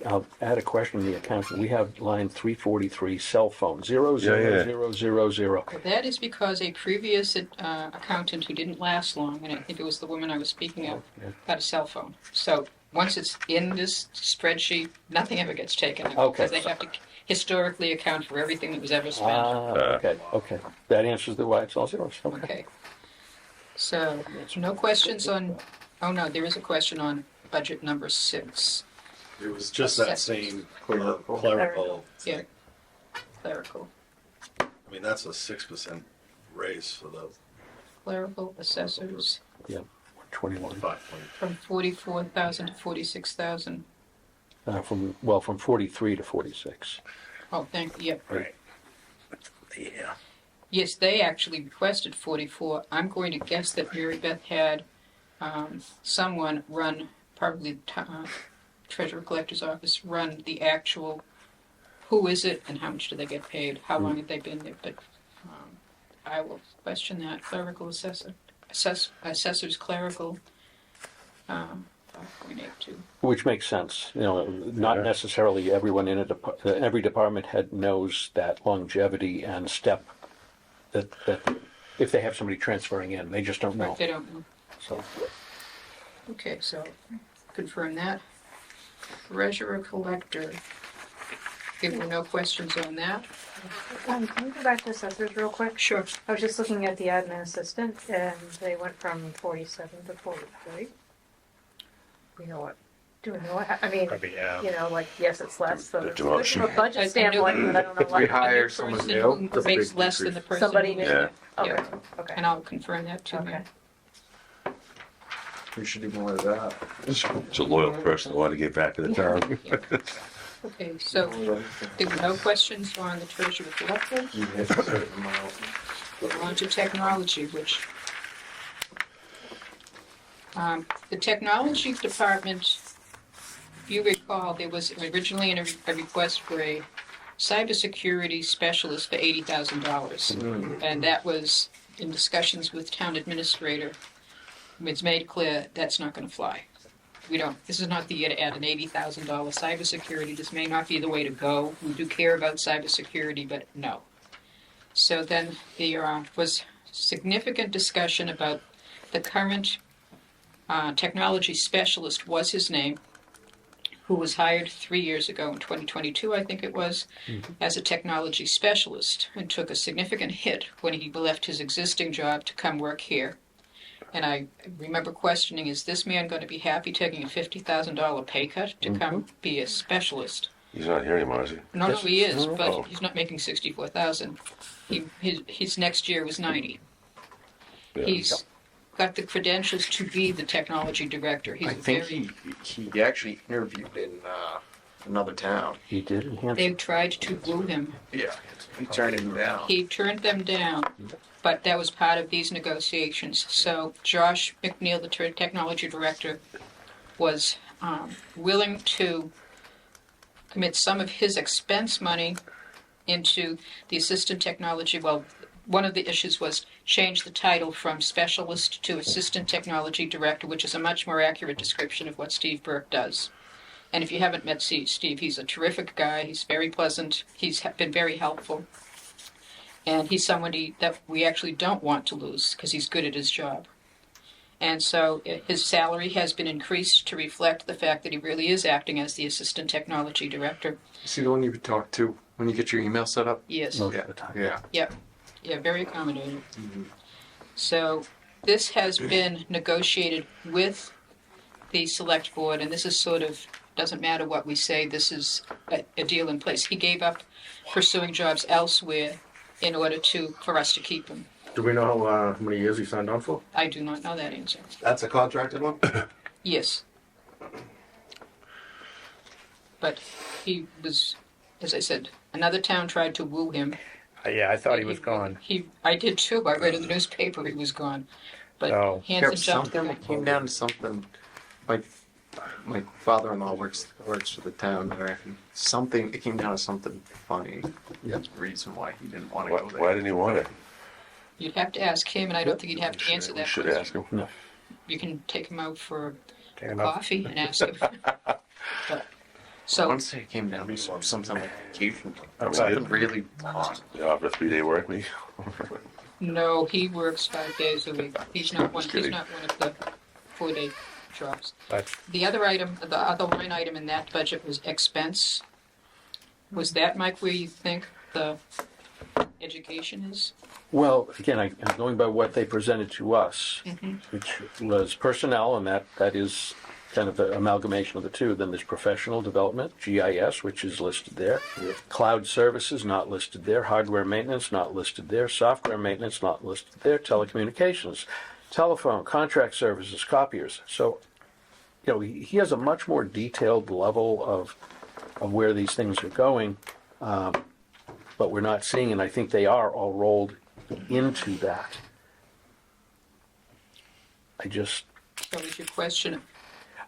I'll add a question in the accountant. We have line 343, cell phone, 00000. Well, that is because a previous accountant who didn't last long, and I think it was the woman I was speaking of, Yeah. got a cell phone. So once it's in this spreadsheet, nothing ever gets taken out. Okay. Because they have to historically account for everything that was ever spent. Okay. That answers the why it's all zeros. Okay. Okay. So, no questions on, oh no, there is a question on budget number 6. It was just that same clerical Yeah, thing. clerical. I mean, that's a 6% raise for the Clerical assessors Yeah, 21. 5 point. from 44,000 to 46,000. From 43 to 46. Oh, thank you, yep. Right. Yeah. Yes, they actually requested 44. I'm going to guess that Mary Beth had someone run, probably the treasurer collector's office, run the actual, who is it and how much do they get paid? How long have they been there? But I will question that. Clerical assessor, assessor's clerical, 5.82. Which makes sense. Not necessarily everyone in every department head knows that longevity and step that if they have somebody transferring in, they just don't know. They don't know. So Okay, so confirm that. Treasurer collector. There were no questions on that. Can we go back to assessors real quick? Sure. I was just looking at the admin assistant, and they went from 47 to 43. We know what? Do we know what? I mean, Probably, yeah. yes, it's less from The a demotion. budget standpoint, but I don't know If we why. hire A someone person new, who makes less than the person. Somebody who- new. Yeah. Okay, Yeah. okay. And I'll confirm that too. Okay. we should do more of that. It's a loyal person who want to get back to the town. Okay, so there were no questions on the treasurer collector. You hit a certain amount. We're on to technology, which the technology department, if you recall, there was originally a request for a cybersecurity specialist for $80,000. And that was in discussions with town administrator. It's made clear that's not going to fly. This is not the year to add an $80,000 cybersecurity. This may not be the way to go. We do care about cybersecurity, but no. So then there was significant discussion about the current technology specialist was his name, who was hired 3 years ago in 2022, I think it was, as a technology specialist and took a significant hit when he left his existing job to come work here. And I remember questioning, is this man going to be happy taking a $50,000 pay cut to come be a specialist? He's not here anymore, is he? No, he is, but Oh. he's not making $64,000. His next year was 90. Yeah. He's got the credentials to be the technology director. He's I think he actually interviewed in another town. he did enhance. They've tried to woo him. Yeah, he turned him down. He turned them down, but that was part of these negotiations. So Josh McNeil, the technology director, was willing to commit some of his expense money into the assistant technology. Well, one of the issues was change the title from specialist to assistant technology director, which is a much more accurate description of what Steve Burke does. And if you haven't met Steve, he's a terrific guy. He's very pleasant. He's been very helpful. And he's somebody that we actually don't want to lose because he's good at his job. And so his salary has been increased to reflect the fact that he really is acting as the assistant technology director. See the one you would talk to when you get your email set up? Yes. Most Yeah, of the time. yeah. Yep. Yeah, very accommodating. So this has been negotiated with the select board, and this is sort of, doesn't matter what we say, this is a deal in place. He gave up pursuing jobs elsewhere in order for us to keep him. Do we know how many years he signed on for? I do not know that answer. That's a contracted one? Yes. But he was, as I said, another town tried to woo him. Yeah, I thought he was gone. I did too. I read in the newspaper he was gone. But Oh. Hanson jumped the Something gun. that came down to something. My father-in-law works for the town there. And something it came down to something funny. That's the reason why he didn't want to Why, go there. why didn't he want it? You'd have to ask him, and I don't think he'd have to answer We that should question. ask him. No. You can take him out for Take him out. coffee and ask him. But, I so, want to say it came down to something like vacation. Oh, Something yeah. really. They offer a 3-day work week. no, he works 5 days a week. He's not one. Just He's kidding. not one of the 4-day jobs. But The other line item in that budget was expense. Was that, Mike, where you think the education is? Well, again, I'm going by what they presented to us, which was personnel, and that is kind of an amalgamation of the two. Then there's professional development, GIS, which is listed there. Cloud services, not listed there. Hardware maintenance, not listed there. Software maintenance, not listed there. Telecommunications, telephone, contract services, copiers. So, he has a much more detailed level of where these things are going, but we're not seeing, and I think they are all rolled into that. So is your question?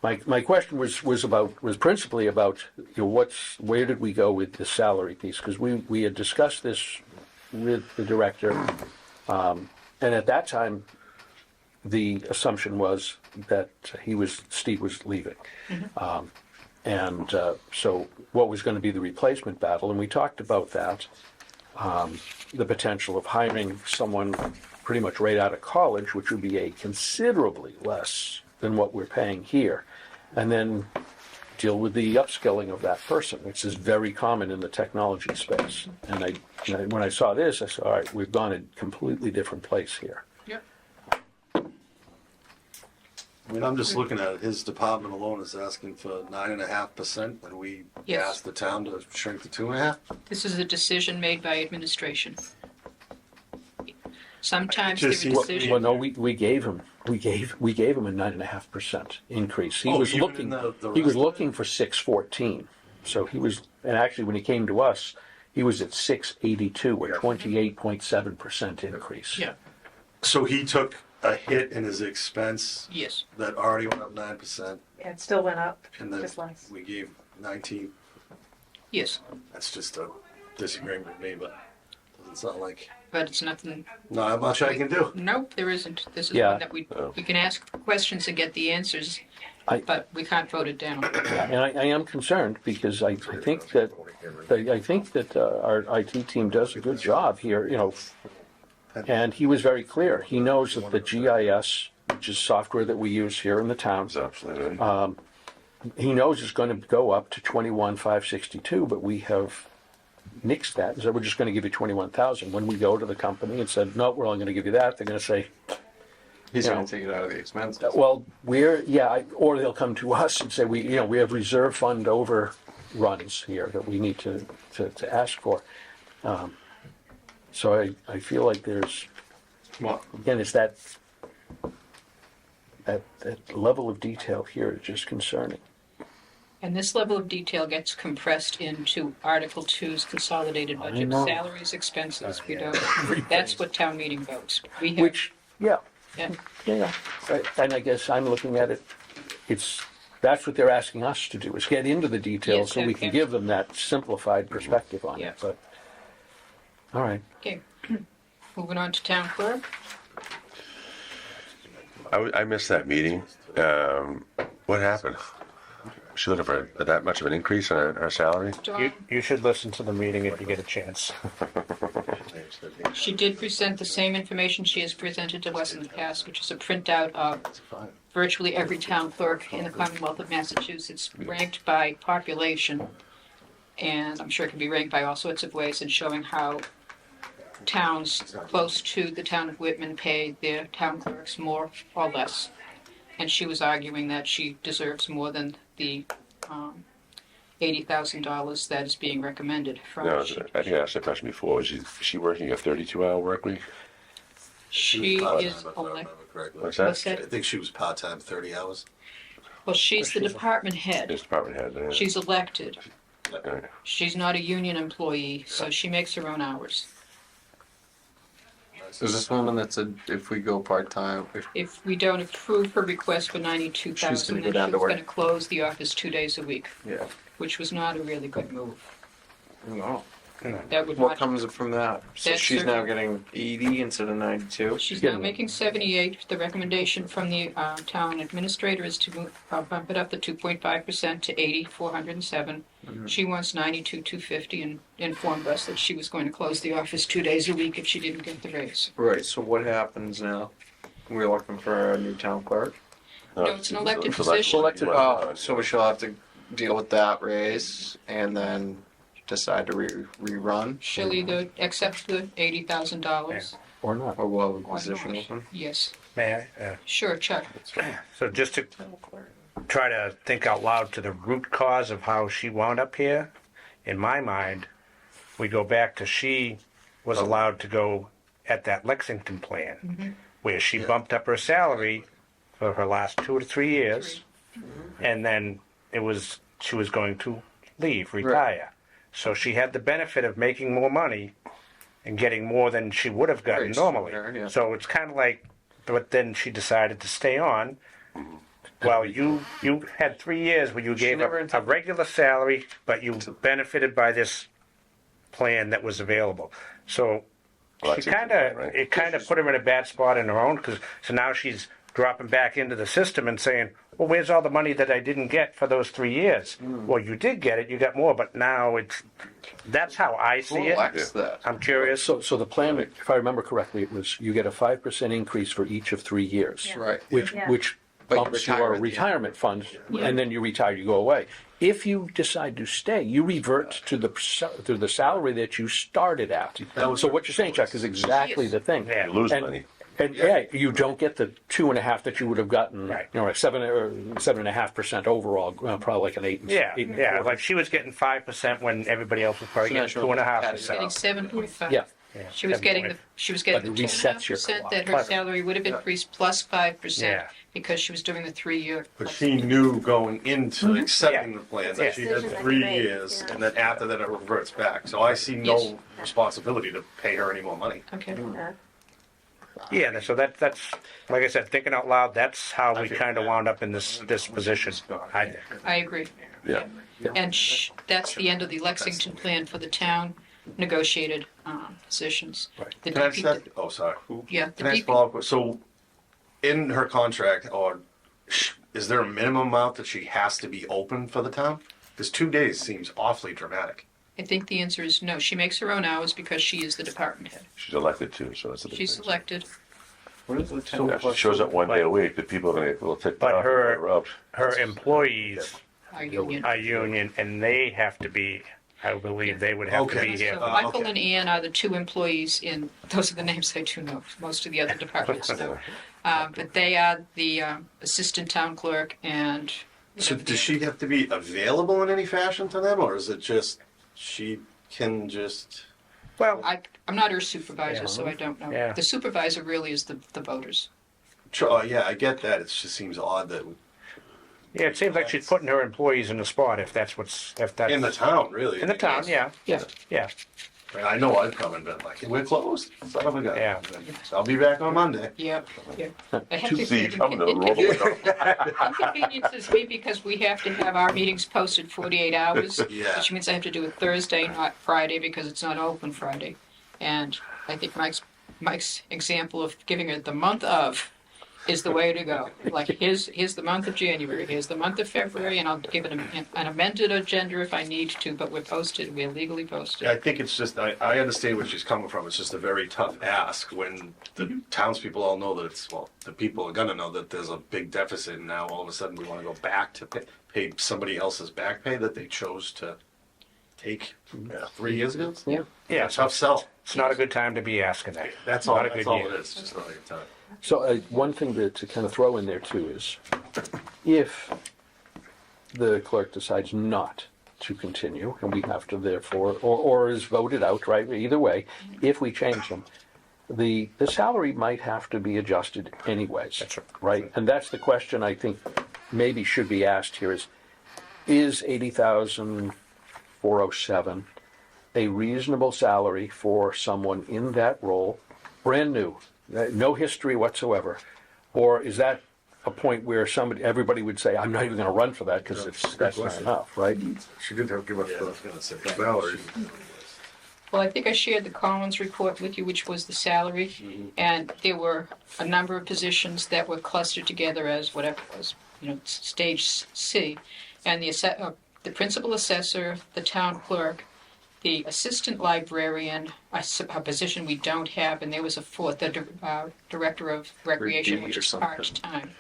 My question was principally about, where did we go with the salary piece? Because we had discussed this with the director, and at that time, the assumption was that Steve was leaving. So what was going to be the replacement battle, and we talked about that, the potential of hiring someone pretty much right out of college, which would be a considerably less than what we're paying here, and then deal with the upskilling of that person, which is very common in the technology space. And when I saw this, I said, all right, we've gone a completely different place here. Yep. I mean, I'm just looking at it, his department alone is asking for 9.5%, and we Yes. asked the town to shrink to 2.5%? This is a decision made by administration. Sometimes there are Just seems- decisions. Well, no, we gave him a 9.5% increase. He Oh, was even in looking, the he rest was of it? looking for 614. So he was, and actually when he came to us, he was at 682, a 28.7% increase. Yeah. So he took a hit in his expense Yes. that already went up 9%, Yeah, it still went up, and then just less. we gave 19. Yes. That's just a disagreement with me, but doesn't sound like, But it's nothing. not much I can do. Nope, there isn't. This is Yeah. one that we can ask questions and get the answers, but we can't vote it down. And I am concerned because I think that our IT team does a good job here, and he was very clear. He knows that the GIS, which is software that we use here in the town, That's absolutely right. he knows it's going to go up to 21,562, but we have nixed that and said we're just going to give you 21,000. When we go to the company and said no, we're only going to give you that, they're going to say, He's You going know. to take it out of the expenses. well, or they'll come to us and say we have reserve fund overruns here that we need to ask for. So I feel like there's, Well, again, it's that level of detail here is just concerning. And this level of detail gets compressed into Article 2's consolidated budget, know. salaries, expenses. We don't. That's what town meeting votes. We have. Which, yeah. Yeah. And I guess I'm looking at it, it's That's what they're asking us to do, is get into the details Yes, so we can give them that simplified perspective on Yeah. it, but, all right. Okay, moving on to town clerk. I missed that meeting. What happened? She looking for that much of an increase in our salary? Dawn, You should listen to the meeting if you get a chance. she did present the same information she has presented to us in the past, which is a printout of virtually every town clerk in the Commonwealth of Massachusetts, ranked by population. And I'm sure it can be ranked by all sorts of ways, and showing how towns close to the town of Whitman pay their town clerks more or less. And she was arguing that she deserves more than the $80,000 that is being recommended from No, her. I think I asked that question before. Is she working a 32-hour work week? She part-time, is if I elected. remember correctly. What's that? What's I that? think she was part-time, 30 hours. Well, she's the department head. Yes, department head. Yeah. She's elected. Right. She's not a union employee, so she makes her own hours. Is this woman that said if we go part-time, If we don't approve her request for She's $92,000, gonna then go down she to was work. going to close the office 2 days a week, yeah. which was not a really good move. No. That would What not. comes from that? So That's she's her- now getting 80 instead of 92? She's Yeah. now making 78. The recommendation from the town administrator is to bump it up to 2.5% to 80,407. She wants 92,250 and informed us that she was going to close the office 2 days a week if she didn't get the raise. Right, so what happens now? We're looking for a new town clerk? No, it's an elected It's elected. position. Oh, so she'll have to deal with that raise and then decide to rerun? She'll either accept the $80,000. Or not. Or will have a Or position not. open? Yes. May I? Sure, Chuck. So just to try to think out loud to the root cause of how she wound up here, in my mind, we go back to she was allowed to go at that Lexington plan, where she bumped up her salary for her last 2 to 3 years, and then she was going to leave, retire. So she had the benefit of making more money and getting more than she would have gotten Right, normally. sure, yeah. So it's kind of like, but then she decided to stay on. Well, you had 3 years where you gave up never a intended- regular salary, but you benefited by this plan that was available. So Well, she that's kind interesting, of right? it kind of put her in a bad spot in her own, because so now she's dropping back into the system and saying, well, where's all the money that I didn't get for those 3 years? Well, you did get it, you got more, but now that's how I Who see it. elects that? I'm curious. So the plan, if I remember correctly, it was you get a 5% increase for each of 3 years. Right. Which Yeah. But you bumps retire your at the end. retirement funds, and then you retire, you go away. If you decide to stay, you revert to the salary that you started at. So what you're saying, Chuck, is exactly the thing. Yeah. You lose And- money. And yeah, you don't get the 2.5 that you would have gotten, Right. 7.5% overall, probably like an 8. Yeah, eight and a yeah. quarter. Like she was getting 5% when everybody else was probably So now getting she'll 2.5%. Getting 7.5. Yeah. She was getting the 2.5% clock. that her Plus- salary would have increased plus 5% Yeah. because she was doing the 3-year. But she knew going into accepting Yeah. the plan Yeah. that she had Decision that 3 you made, years, yeah. and then after that it reverts back. So I see Yes. no responsibility to pay her any more money. Okay. Yeah, so that's like I said, thinking out loud. That's how we kind of wound up in this position. I think. I agree. Yeah. And that's the end of the Lexington plan for the town negotiated positions. Right. The Can I just DP ask, oh, sorry. Yeah, the Can I just DP follow up? So in her contract, or is there a minimum amount that she has to be open for the town? Because 2 days seems awfully dramatic. I think the answer is no. She makes her own hours because she is the department head. She's elected too, so that's a big She's thing. elected. What is the town Yeah, she clerk? shows up one day a week, the people are gonna take But off her- and up. Her employees Our union. are union, and they have to be. I believe they would have to Okay. be here. So Michael okay. and Ann are the 2 employees in, those are the names I do know, most of the other departments know. But they are the assistant town clerk and. So does she have to be available in any fashion to them, or is it just she can just? Well, I'm not her supervisor, so I don't know. Yeah. The supervisor really is the voters. Yeah, I get that. It just seems odd that yeah, it seems like she's putting her employees in the spot if that's in the town, really. in the town. Yeah, Yeah. yeah. I know I've come and been like, we're closed, son of a gun. Yeah. I'll be back on Monday. Yep, yep. I have To to- see coming, the roll Inconveniences me because we have to have our meetings posted 48 hours, Yeah. which means I have to do it Thursday, not Friday, because it's not open Friday. And I think Mike's example of giving it the month of is the way to go. Like, here's the month of January, here's the month of February, and I'll give it an amended agenda if I need to, but we're legally posted. I think it's just, I understand where she's coming from. It's just a very tough ask when the townspeople all know that it's, well, the people are gonna know that there's a big deficit, and now all of a sudden we wanna go back to pay somebody else's back pay that they chose to take 3 years ago. Yeah, Tough sell. it's not a good time to be asking that. That's all, Not a that's good all year. it is, just not a good time. So one thing to kind of throw in there too is, if the clerk decides not to continue, and we have to therefore, or is voted out, right, either way, if we change them, the salary might have to be adjusted anyways. That's right? And that's the question I think maybe should be asked here is 80,407 a reasonable salary for someone in that role, brand new, no history whatsoever? Or is that a point where everybody would say, I'm not even going to run for that because that's not enough, right? She did have to give us Yeah, I was gonna say. the salary. Well, I think I shared the Collins report with you, which was the salary, and there were a number of positions that were clustered together as whatever it was, stage C, and the principal assessor, the town clerk, the assistant librarian, a position we don't have, and there was a fourth, the director of recreation, which or is something. part-time.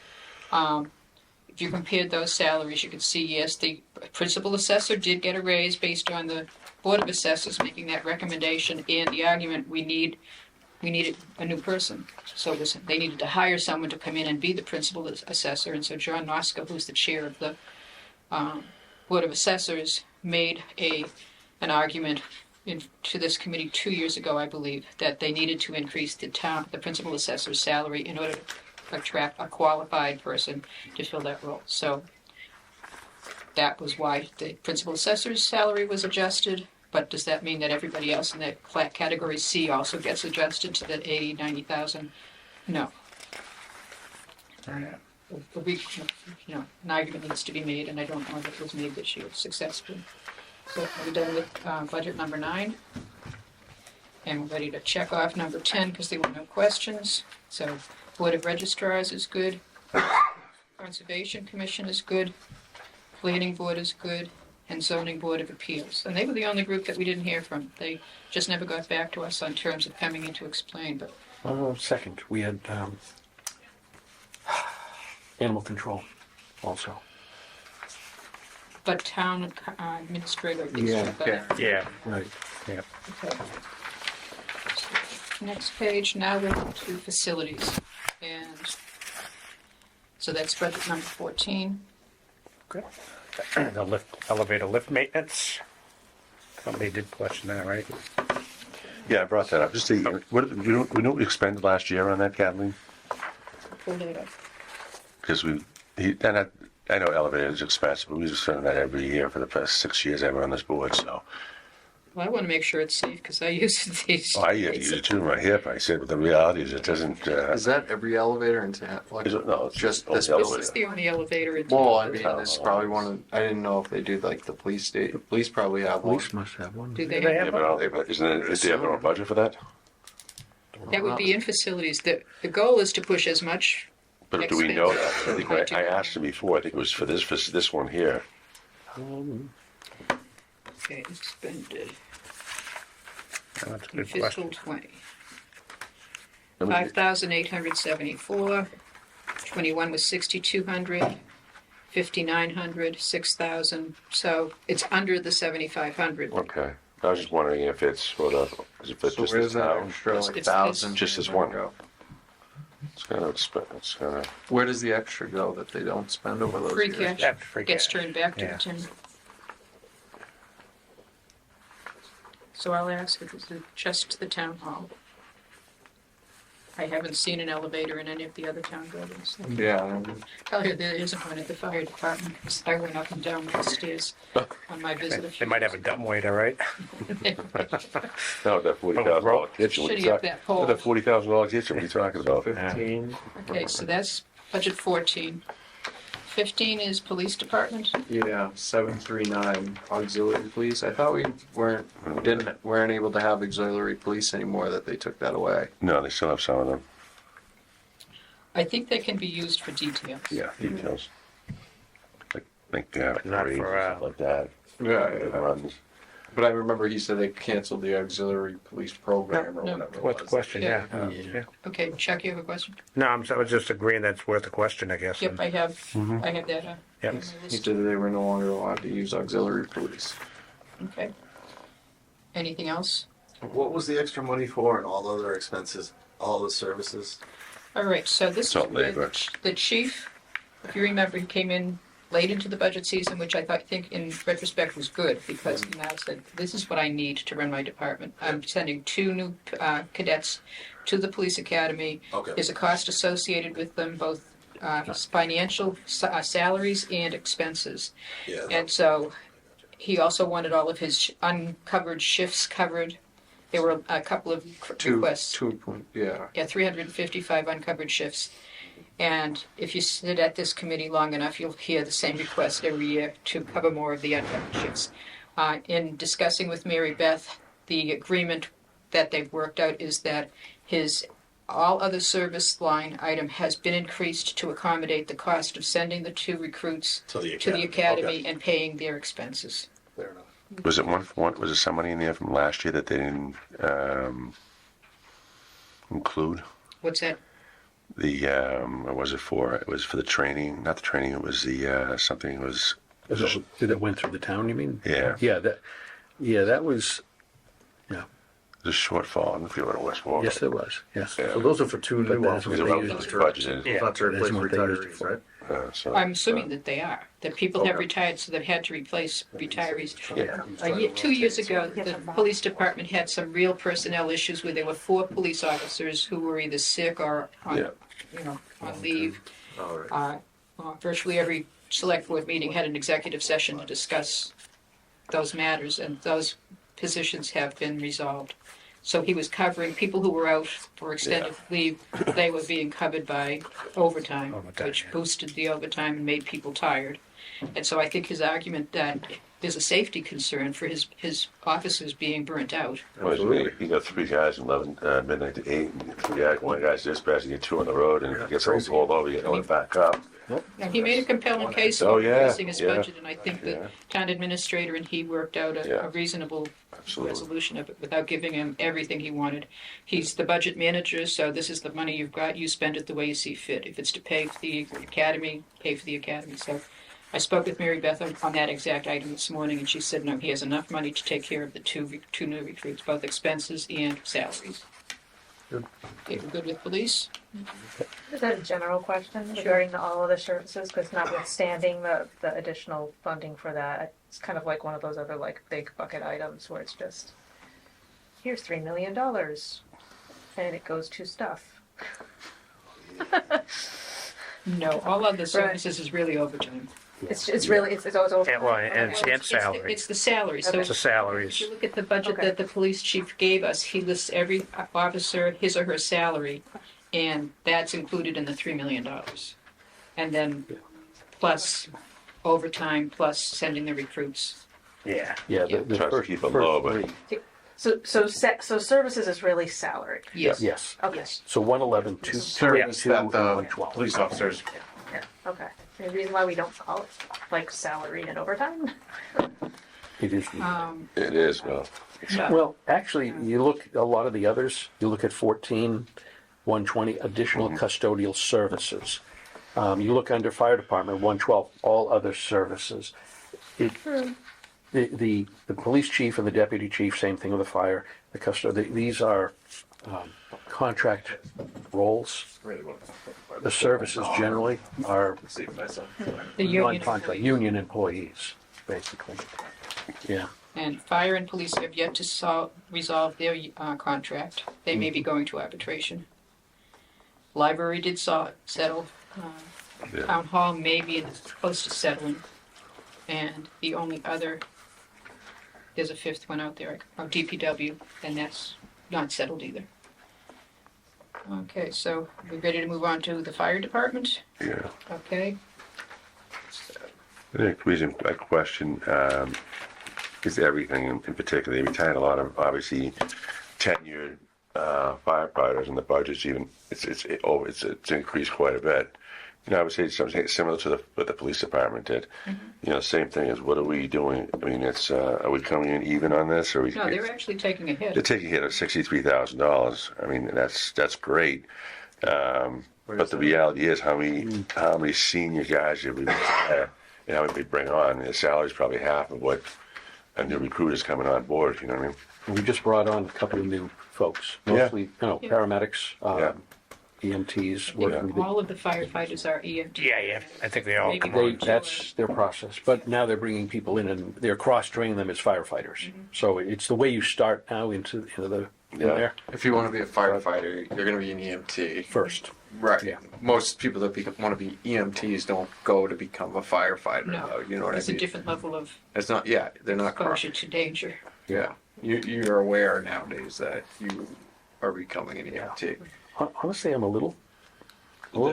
If you compared those salaries, you could see, yes, the principal assessor did get a raise based on the Board of Assessors making that recommendation, and the argument we needed a new person. So they needed to hire someone to come in and be the principal assessor, and so John Noska, who's the chair of the Board of Assessors, made an argument to this committee 2 years ago, I believe, that they needed to increase the principal assessor's salary in order to attract a qualified person to fill that role. So that was why the principal assessor's salary was adjusted. But does that mean that everybody else in that category C also gets adjusted to that 80, 90,000? No. An argument needs to be made, and I don't know if it was made this year successfully. So we're done with budget number 9. And we're ready to check off number 10 because there were no questions. So Board of Registrars is good. Conservation Commission is good. Planning Board is good. And Zoning Board of Appeals. And they were the only group that we didn't hear from. They just never got back to us on terms of coming in to explain. But Second, we had animal control also. But town administrator. thinks Yeah, we're better. Yeah, Right. yeah. Okay. Next page, now we're on to facilities. And so that's budget number 14. Good. The elevator lift maintenance. Somebody did question that, right? Yeah, I brought that up. Just we know what we expended last year on that, Kathleen? Pulled it up. Because I know elevators is expensive, but we've spent that every year for the past 6 years I've been on this board, so. Well, I want to make sure it's safe because I use these. Oh, I use it too in my hip. I said, but the reality is it doesn't, Is that every elevator in town? Like, is it, no, it's just just this the This elevator. is the only elevator in well, town. I mean, this is probably one of. I didn't know if they do like the police state. The police probably have one. Police must have one. Do they They have? Yeah, but isn't it, is they have their own budget for that? That would be in facilities. The goal is to push as much. But do we know that? Expensive. I think I asked him before, I think it was for this one here. Okay, expended That's a in good fiscal question. 20. I mean, 5,874. 21 was 6,200. 5,900. 6,000. So it's under the 7,500. Okay, I was just wondering if it's for the, is it for So just where's this that town? extra like It's- 1,000? Just this one go. It's gonna, Where does the extra go that they don't spend over those Free years? cash. That's free Gets cash. turned back to Yeah. the town. So I'll ask if it's just the town hall. I haven't seen an elevator in any of the other town buildings. Yeah. Probably there isn't one at the fire department, because I went up and down the stairs on my visit a They few might have a years dumbwaiter, right? No, that $40,000 kitchen. What are you Shitty up talking- that pole. That $40,000 kitchen, what are you talking about? 15. Okay, so that's budget 14. 15 is police department. Yeah, 739 auxiliary police. I thought we weren't able to have auxiliary police anymore. That they took that away. No, they still have some of them. I think they can be used for details. Yeah, details. Like, not parades for, and stuff like that. Yeah, Runs. but I remember he said they canceled the auxiliary police program or No. whatever. it What's the was. question? Yeah. Yeah. Okay, Chuck, you have a question? No, I was just agreeing that's worth a question, I guess. Yep, I have that Yep. on my He list. said that they were no longer allowed to use auxiliary police. Okay. Anything else? What was the extra money for and all the other expenses, all the services? All right, so this Salt is where labor. the chief, if you remember, he came in late into the budget season, which I think in retrospect was good, because he now said, this is what I need to run my department. I'm sending 2 new cadets to the police academy. Okay. There's a cost associated with them, both financial salaries and expenses. Yeah. And so he also wanted all of his uncovered shifts covered. There were a couple of requests. 355 uncovered shifts. And if you sit at this committee long enough, you'll hear the same request every year to cover more of the uncovered shifts. In discussing with Mary Beth, the agreement that they've worked out is that his all other service line item has been increased to accommodate the cost of sending the 2 recruits To the to the academy. academy and paying their expenses. Fair enough. Was it was there some money in there from last year that they didn't include? What's that? The, what was it for? It was for the training, not the training, it was the, something was, That went through the town, you mean? Yeah. That was, the shortfall. I don't feel what it was for. yes, it was, yes. Yeah. So those are for 2 new But that's officers. what they It used was it budgeted. Yeah. Not to That's replace what they used it retirees, for. right? So, I'm assuming that they are. That people have Okay. retired, so they've had to replace retirees. Yeah. 2 years ago, the police department had some real personnel issues where there were 4 police officers who were either sick or on, Yeah. on leave. All right. Virtually every select board meeting had an executive session to discuss those matters, and those positions have been resolved. So he was covering people who were out for extended leave. They were being covered by overtime, which boosted the overtime and made people tired. And so I think his argument that there's a safety concern for his officers being burnt out. Well, you got 3 guys from 11, midnight to 8, and 3 guys, 1 guy's dispatch, you get 2 on the road, and if you get someone crazy. pulled over, you get no one back up. Now, he made a compelling case Oh, for yeah, increasing his yeah, budget, and I think the yeah. town administrator and he worked out Yeah. a reasonable Absolutely. resolution of it without giving him everything he wanted. He's the budget manager, so this is the money you've got. You spend it the way you see fit. If it's to pay for the academy, pay for the academy. So I spoke with Mary Beth on that exact item this morning, and she said, no, he has enough money to take care of the two new recruits, both expenses and salaries. Good. Okay, we're good with police? Is that a general question regarding all of the services? Because notwithstanding the additional funding for that, it's kind of like one of those other like big bucket items where it's just, here's $3 million, and it goes to stuff. No, all other services is really overtime. It's really, it's always over. And, well, and It's salary. the salary. So It's the salaries. if you look at the budget Okay. that the police chief gave us, he lists every officer, his or her salary, and that's included in the $3 million. And then plus overtime, plus sending the recruits. Yeah. Yeah, Yeah. the Tries to first, keep it low, but- three. So services is really salary. Yes. Yes. Okay. So 111, two, Service 282, that and the 112. police officers. Yeah. Okay. Any reason why we don't call it like salary and overtime? It is. It is, well, Well, actually, you look, a lot of the others, you look at 14, 120, additional custodial services. You look under fire department, 112, all other services. It, the police chief and the deputy chief, same thing with the fire, the custody, these are contract roles. The services generally are The union non-contract, union employees, basically. Yeah. and fire and police have yet to resolve their contract. They may be going to arbitration. Library did settle. Yeah. Town hall may be close to settling. And the only other, there's a fifth one out there, DPW, and that's not settled either. Okay, so we're ready to move on to the fire department? Yeah. Okay, The reason I question is everything in particular. They retired a lot of obviously tenured firefighters, and the budget's even it's increased quite a bit. You know, I would say something similar to what the police department did. You know, same thing is what are we doing? I mean, it's are we coming in even on this, or are we? no, they're actually taking a They're hit. taking a hit of $63,000. I mean, that's great. But the reality is, how many senior guys did we retire, and how many we bring on? The salary's probably half of what a new recruit is coming on board. You know what I mean? We just brought on a couple of new folks, mostly, Yeah. paramedics, Yeah. EMTs, working with All of the firefighters are EMT. Yeah, I think they all Maybe come one or on. two that's their process. But now they're bringing people in and they're cross-training them as firefighters. So it's the way you start now into the, in Yeah. there If you want to be a firefighter, you're going to be an EMT. first. Right. Yeah. Most people that want to be EMTs don't go to become a firefighter. No, though, you know what I it's a mean? different level of It's not. Yeah, they're not cross. exposure to danger. Yeah, you're aware nowadays that you are becoming an EMT. Honestly, I'm a little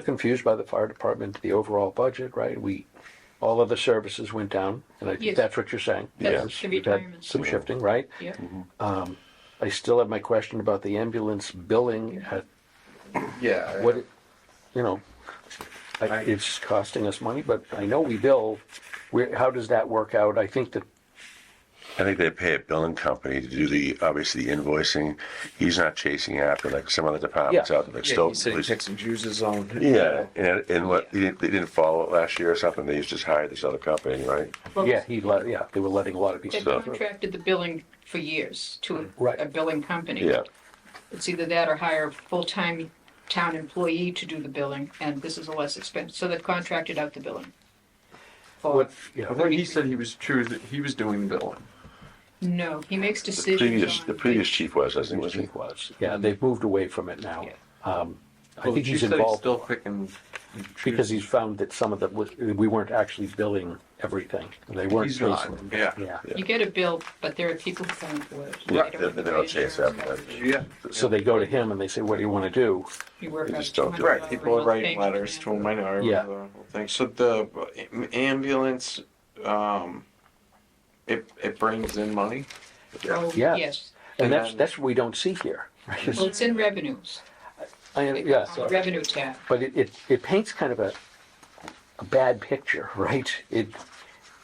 confused by the fire department, the overall budget, right? All other services went down, and I think Yes. that's what you're saying. That's Yes, the we've had retirements. some shifting, right? Yeah. I still have my question about the ambulance billing at Yeah. what, you know, it's costing us money, but I know we bill. How does that work out? I think that, I think they pay a billing company to do obviously the invoicing. He's not chasing after like some other departments Yeah. out there, like Yeah, Stoke he said he Police. picks and chooses on. Yeah, and what they didn't follow it last year or something. They just hired this other company, right? Well, they were letting a lot of They people. contracted the billing for years to Right. a billing company. Yeah. It's either that or hire a full-time town employee to do the billing, and this is a less expensive, so they've contracted out the billing. For, What, yeah, I thought he said he was true that he was doing the billing. no, he makes The decisions the on. previous chief was, I think, was he? it was. Yeah, they've moved away from it now. Yeah. I think he's She said involved still picking. and because choosing. he's found that some of the, we weren't actually billing everything. They weren't He's not, chasing. yeah. Yeah. You get a bill, but there are people who don't for it. Yeah, don't they don't chase after that. Yeah. So they go to him and they say, what do you want to do? You work They out just don't do it. Right, people are writing letters to him. I know. I remember Yeah. the whole thing. So the ambulance, it brings in money. Oh, Yeah. yes. And And then- that's what we don't see here. right? Well, it's in revenues, Yeah, on the revenue tab. but it paints kind of a bad picture, right? It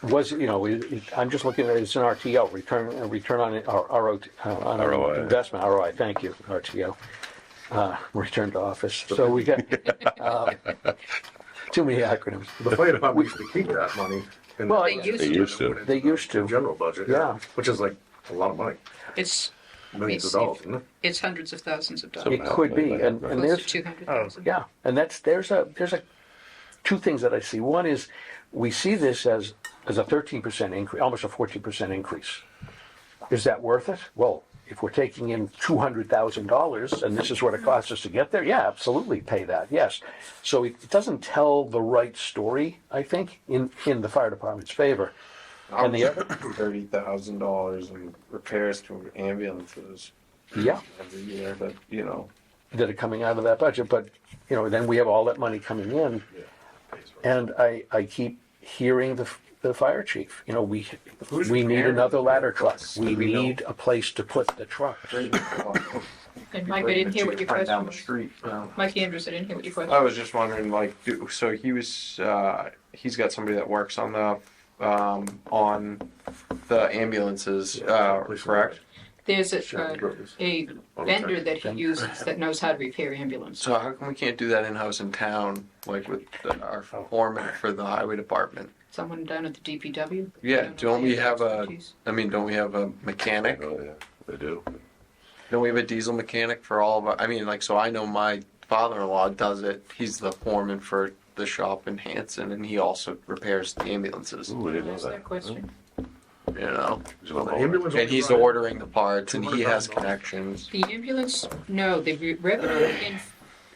was, I'm just looking at it as an RTO, return on ROI. investment, ROI, thank you, RTO. Return to office. So we got too many acronyms. The fire department used to keep that money. in Well, They the- used They to. used to. They used to. the general budget, Yeah. which is like a lot of money, It's, millions of Let me dollars, see. isn't it? it's hundreds of thousands of dollars. It could be, and Close to there's, 200,000. yeah, and there's a two things that I see. One is we see this as a 13% increase, almost a 14% increase. Is that worth it? Well, if we're taking in $200,000 and this is what it costs us to get there, yeah, absolutely pay that, yes. So it doesn't tell the right story, I think, in the fire department's favor. And the other, $30,000 in repairs to ambulances yeah, every year. that are coming out of that budget, but, then we have all that money coming in. And I keep hearing the fire chief, we need another ladder truck. We need a place to put the truck. And Mike, I didn't hear what your Right question down the was. street. Mike Andrews, I didn't hear what your question I was. was just wondering, so he's got somebody that works on the ambulances, correct? There's a Roads. vendor that he uses that knows how to repair ambulances. So how come we can't do that in-house in town, like with our foreman for the highway department? Someone down at the DPW? Yeah, Don't don't we have a, expertise. don't we have a mechanic? Oh, yeah, they do. Don't we have a diesel mechanic for all of our, so I know my father-in-law does it. He's the foreman for the shop in Hanson, and he also repairs the ambulances, Ooh, I didn't know Ask that that. question. Well, the ambulance And only he's drives- ordering the parts, and he has $200,000. connections. The ambulance, no, the revenue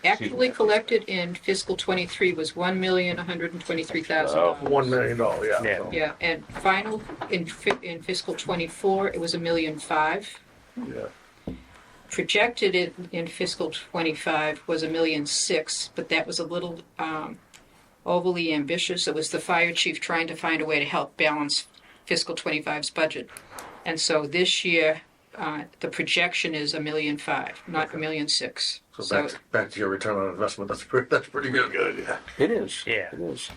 Actually collected in fiscal '23 was $1,123,000. $1 million, yeah. Yeah. so, Yeah, and final in fiscal '24, it was $1.5 million. Yeah. Projected in fiscal '25 was $1.6 million, but that was a little overly ambitious. It was the fire chief trying to find a way to help balance fiscal '25's budget. And so this year, the projection is $1.5 million, not $1.6 million. So back to your return on investment, that's pretty good. Good, yeah. It is. Yeah. It is.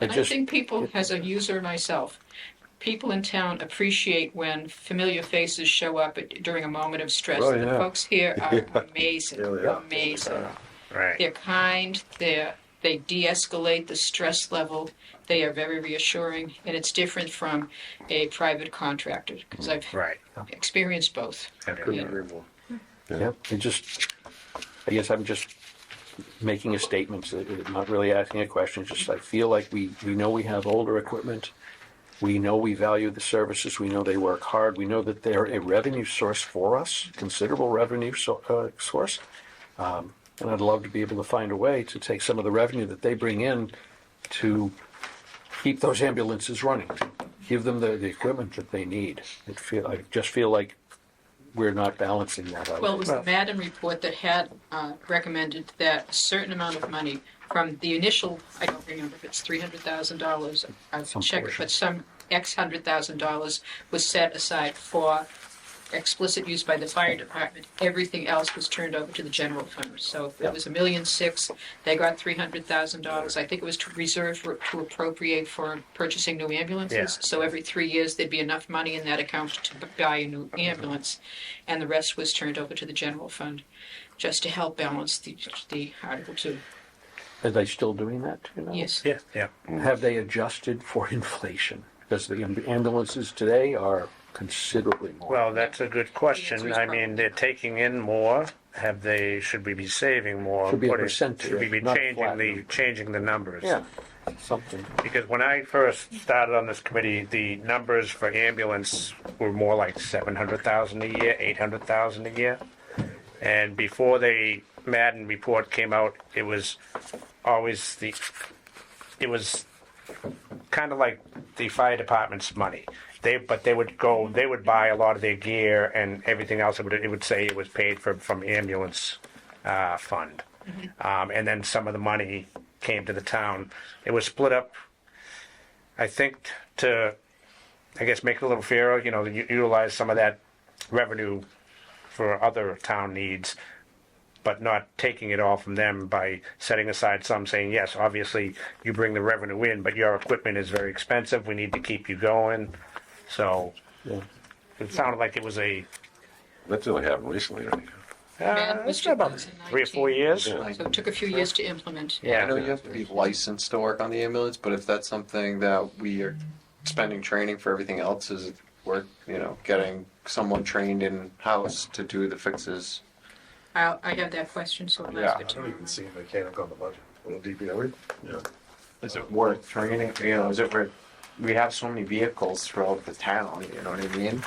And I think people, as a user myself, people in town appreciate when familiar faces show up during a moment of stress. Oh, The yeah. folks here are amazing, Yeah. amazing. Right. They're kind, they de-escalate the stress level, they are very reassuring, and it's different from a private contractor, because I've Right. experienced both. Couldn't Yeah. agree more. Yeah, I guess I'm just making a statement, not really asking a question, just I feel like we know we have older equipment. We know we value the services. We know they work hard. We know that they're a revenue source for us, considerable revenue source. And I'd love to be able to find a way to take some of the revenue that they bring in to keep those ambulances running, give them the equipment that they need. I just feel like we're not balancing that out. Well, it was the Madden report that had recommended that a certain amount of money from the initial, I don't remember if it's $300,000, I've Some checked, portion. but some $100,000 was set aside for explicit use by the fire department. Everything else was turned over to the general fund. So if it was $1.6 million, they got $300,000. I think it was reserved to appropriate for purchasing new ambulances. Yeah. So every 3 years, there'd be enough money in that account to buy a new ambulance. And the rest was turned over to the general fund, just to help balance the Article 2. Are they still doing that? Do you know? Yes. Yeah. Yeah. Have they adjusted for inflation? Because the ambulances today are considerably more. Well, that's a good question. The answer is I mean, they're taking in more. Should we be saving more? Should be a What is- percentage, Should we be not flat. changing the numbers? Yeah, something. Because when I first started on this committee, the numbers for ambulance were more like 700,000 a year, 800,000 a year. And before the Madden report came out, it was always it was kind of like the fire department's money. They would buy a lot of their gear and everything else. It would say it was paid from ambulance fund. And then some of the money came to the town. It was split up, I think, to, I guess, make it a little fairer, utilize some of that revenue for other town needs, but not taking it all from them by setting aside some, saying, yes, obviously you bring the revenue in, but your equipment is very expensive. We need to keep you going. So Yeah. it sounded like it was That's only happened recently, right? Madden was it's about 2019. 3 or 4 years. Yeah. So it took a few years to implement. I Yeah. know you have to be licensed to work on the ambulance, but if that's something that we are spending training for everything else, is it worth, getting someone trained in-house to do the fixes? I have that question, so I'll Yeah. ask I it to don't you. even see a mechanic on the budget, on the DPW. Yeah. Is it worth training? Is it worth? We have so many vehicles throughout the town. You know what I mean?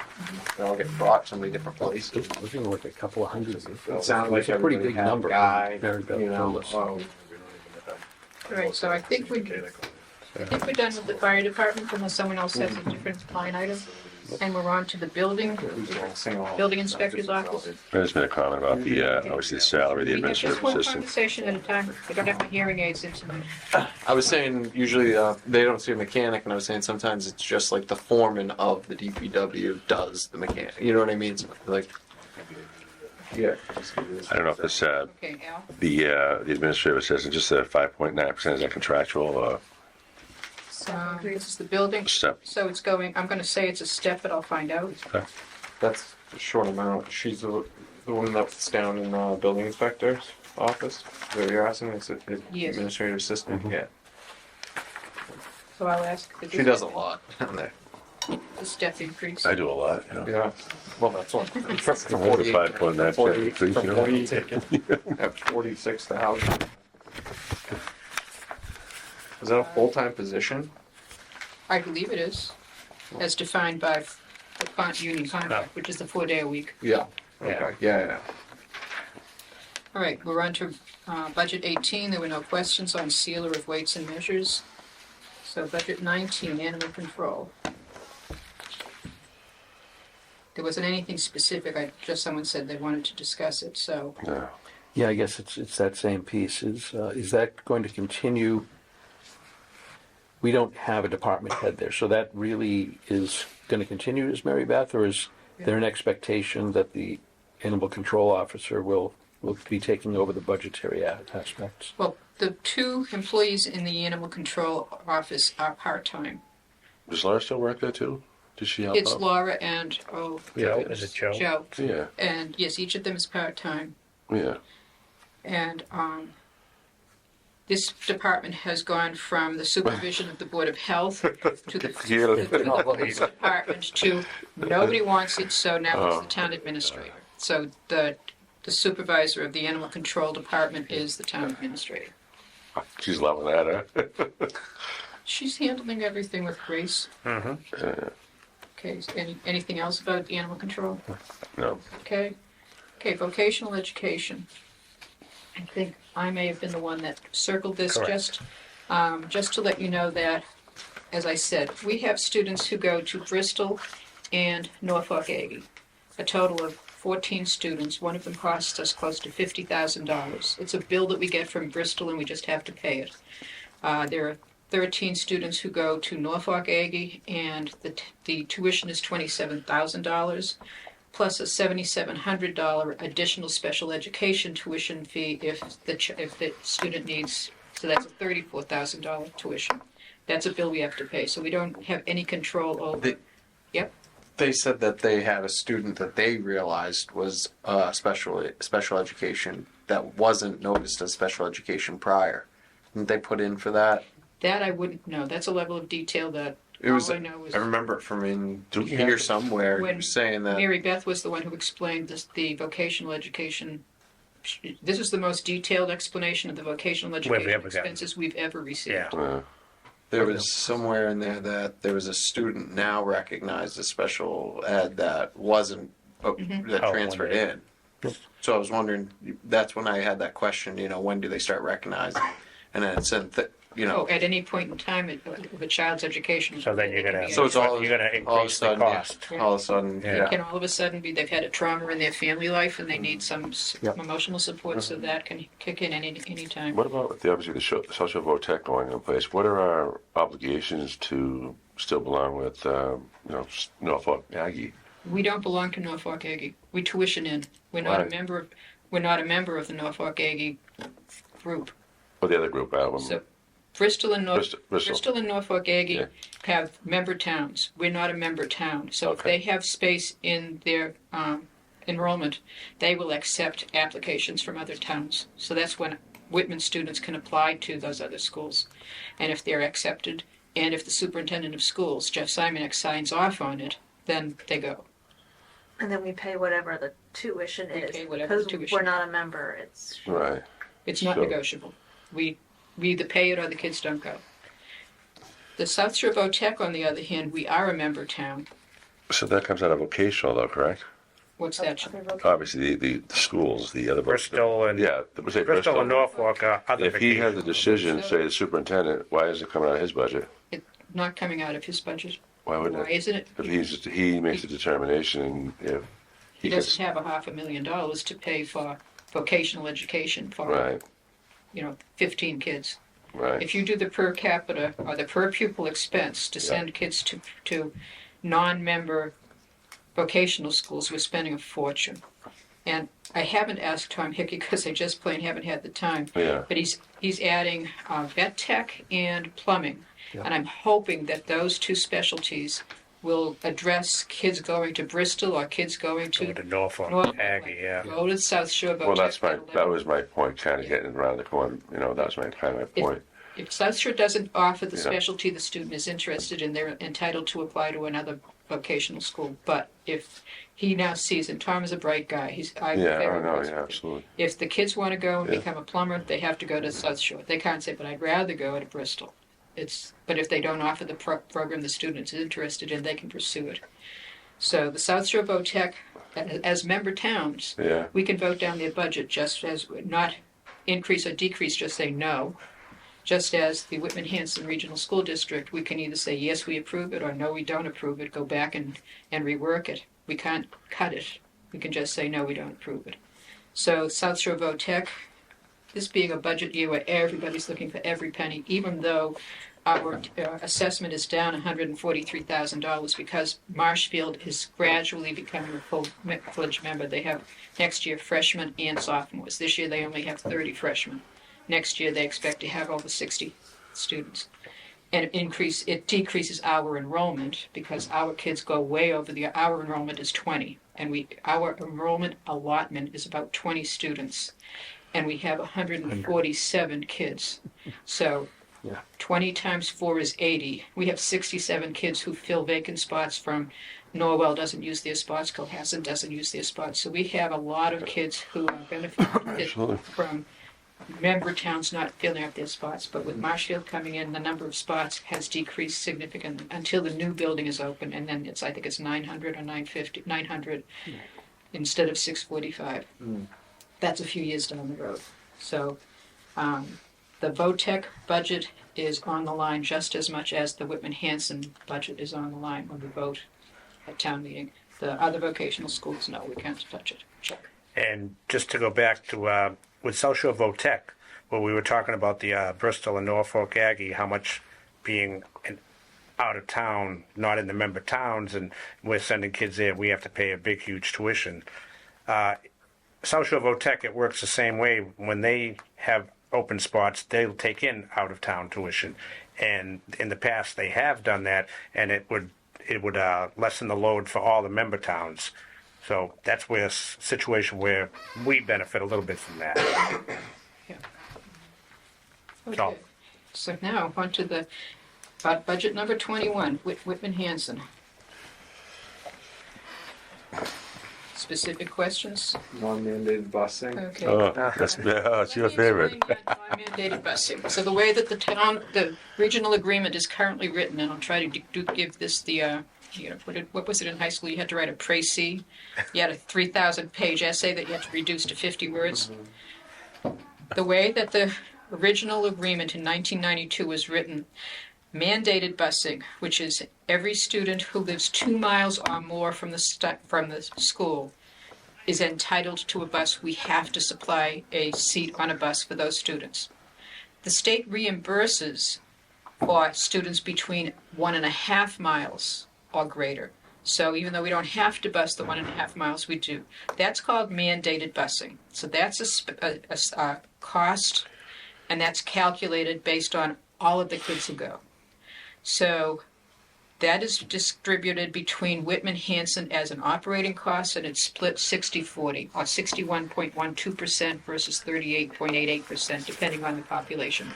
They all get brought so many different places. Looking like a couple of hundred. It sounded like It's a pretty everybody big had a number. guy. Very good. Oh, All right, so I think we're done with the fire department unless someone else has a different line item. And we're on to the building inspector's office. There's been a comment about the, obviously the salary, the We have just administrative one assistant. conversation at a time. I don't have my hearing aids in tonight. I was saying usually they don't see a mechanic, and I was saying sometimes it's just like the foreman of the DPW does the mechanic. You know what I mean? So, like, yeah. I don't know if it's, Okay, Al? the administrative assistant, just the 5.9%, is that contractual or This is the building. step? So it's going, I'm gonna say it's a step, but I'll find out. That's a short amount. She's the one that's down in the building inspector's office. That you're asking? Is it Yes. administrative assistant? Yeah. So I'll ask. She does a lot down there. The step increase. I do a lot, Yeah. Well, that's what. From I'm over 5.9% increase, you know? At 46,000. Is that a full-time position? I believe it is, as defined by the union contract, which is the 4-day a week. Yeah. Yeah. Okay. Yeah. All right, we're on to Budget 18, there were no questions on sealer of weights and measures. So budget 19, animal control. There wasn't anything specific, just someone said they wanted to discuss it, so. No. Yeah, I guess it's that same piece. Is that going to continue? We don't have a department head there, so that really is going to continue as Mary Beth, or is there an expectation that the animal control officer will be taking over the budgetary aspects? Well, the two employees in the animal control office are part-time. Does Laura still work there too? Does she help It's out? Laura and, Joe, is it Joe? Joe. Yeah, And yes, each of them is part-time. yeah. And this department has gone from the supervision of the Board of Health to the police department to nobody wants it, so now it's the town administrator. So the supervisor of the animal control department is the town administrator. She's loving that, huh? She's handling everything with grace. Okay, so anything else about animal control? No. Okay, vocational education. I think I may have been the one that circled this, Correct. just to let you know that, as I said, we have students who go to Bristol and Norfolk Aggie, a total of 14 students. One of them costs us close to $50,000. It's a bill that we get from Bristol and we just have to pay it. There are 13 students who go to Norfolk Aggie, and the tuition is $27,000. Plus a $7,700 additional special education tuition fee if the student needs, so that's a $34,000 tuition. That's a bill we have to pay, so we don't have any control over. Yep. They said that they had a student that they realized was special education that wasn't noticed as special education prior. Didn't they put in for that? That I wouldn't know. That's a level of detail that It was. all I know is I remember it from Do we here have- somewhere. When He was saying that. Mary Beth was the one who explained the vocational education. This is the most detailed explanation of the vocational education ever gotten. expenses we've ever received. Yeah. There was somewhere in there that there was a student now recognized as special ed that wasn't that Oh, transferred one in. So I was wondering. That's when I had that question. When do they start recognizing? And then it said that Oh, at any point in time of a child's education. So then you're it can gonna- be So it's all You're gonna all of a increase the sudden, cost. Yeah, all of a sudden, Yeah. yeah. Can all of a sudden be they've had a trauma in their family life and they need some Yep. emotional support, so that can kick in any time. What about obviously the social vote tech going in place? What are our obligations to still belong with, Norfolk Aggie? We don't belong to Norfolk Aggie. We tuition in. We're not a Right. member. We're not a member of the Norfolk Aggie group. Or the other group, So Bristol and Bristol. and Norfolk Aggie Yeah. have member towns. We're not a member town. So if Okay. they have space in their enrollment, they will accept applications from other towns. So that's when Whitman students can apply to those other schools. And if they're accepted, and if the superintendent of schools, Jeff Simonek, signs off on it, then they go. And then we pay whatever the tuition We is. pay whatever the Because tuition we're is. not a member, it's, Right. It's not So- negotiable. We either pay it or the kids don't go. The South Shore VOTEC, on the other hand, we are a member town. So that comes out of vocational though, correct? What's that? Obviously, the schools, the other. Bristol and Yeah, was it Bristol and Norfolk are other If he has the vacation. decision, say the superintendent, why is it coming out of his budget? It's not coming out of his budget. Why wouldn't Why it? isn't it? If he makes a determination, if He he gets, doesn't have $500,000 to pay for vocational education for, right, 15 kids. right, If you do the per capita or the per pupil expense to send kids to non-member vocational schools, we're spending a fortune. And I haven't asked Tom Hickey because I just plain haven't had the time. yeah, But he's adding vet tech and plumbing. And I'm hoping that those two specialties will address kids going to Bristol or kids going Go to to Norfolk, Norfolk. Aggie, yeah. Go to South Shore. well, that's VOTEC, that was my point, kind of getting around the corner, that was my point. If South Shore doesn't offer the Yeah. specialty the student is interested in, they're entitled to apply to another vocational school. But if he now sees, and Tom is a bright guy, I'm Yeah, very I know, impressed yeah, with him. absolutely, If the kids want to go and Yeah. become a plumber, they have to go to South Shore. They can't say, but I'd rather go to Bristol. But if they don't offer the program the student is interested in, they can pursue it. So the South Shore VOTEC, as member towns, yeah, we can vote down their budget just as not increase or decrease, just say no. Just as the Whitman-Hanson Regional School District, we can either say, yes, we approve it, or no, we don't approve it, go back and rework it. We can't cut it. We can just say, no, we don't approve it. So South Shore VOTEC, this being a budget year where everybody's looking for every penny, even though our assessment is down $143,000 because Marshfield is gradually becoming a full-fledged member. They have next year freshmen and sophomores. This year they only have 30 freshmen. Next year they expect to have over 60 students. And it decreases our enrollment because our kids go way over our enrollment is 20. And our enrollment allotment is about 20 students. And we have 147 kids. So 20 times 4 is 80. We have 67 kids who fill vacant spots from Norwell doesn't use their spots, Cohasset doesn't use their spots. So we have a lot of kids who are benefiting from member towns not filling up their spots. But with Marshfield coming in, the number of spots has decreased significantly until the new building is open. And then I think it's 900 or 900 instead of 645. That's a few years down the road. So the VOTEC budget is on the line just as much as the Whitman-Hanson budget is on the line when we vote at town meeting. The other vocational schools, no, we can't touch it. Check. And just to go back to with South Shore VOTEC, where we were talking about the Bristol and Norfolk Aggie, how much being out of town, not in the member towns, and we're sending kids there, we have to pay a big, huge tuition. South Shore VOTEC, it works the same way. When they have open spots, they'll take in out-of-town tuition. And in the past, they have done that, and it would lessen the load for all the member towns. So that's where a situation where we benefit a little bit from that. Okay. So now on to the budget number 21, Whitman-Hanson. Specific questions? Non-mandated busing. Okay. Oh, that's your favorite. Non-mandated busing. So the way that the regional agreement is currently written, and I'll try to give this the, what was it in high school? You had to write a précis. You had a 3,000-page essay that you had to reduce to 50 words. The way that the original agreement in 1992 was written, mandated busing, which is every student who lives 2 miles or more from the school is entitled to a bus. We have to supply a seat on a bus for those students. The state reimburses for students between 1.5 miles or greater. So even though we don't have to bus the 1.5 miles, we do. That's called mandated busing. So that's a cost, and that's calculated based on all of the kids who go. So that is distributed between Whitman-Hanson as an operating cost, and it's split 60-40, or 61.12% versus 38.88%, depending on the population.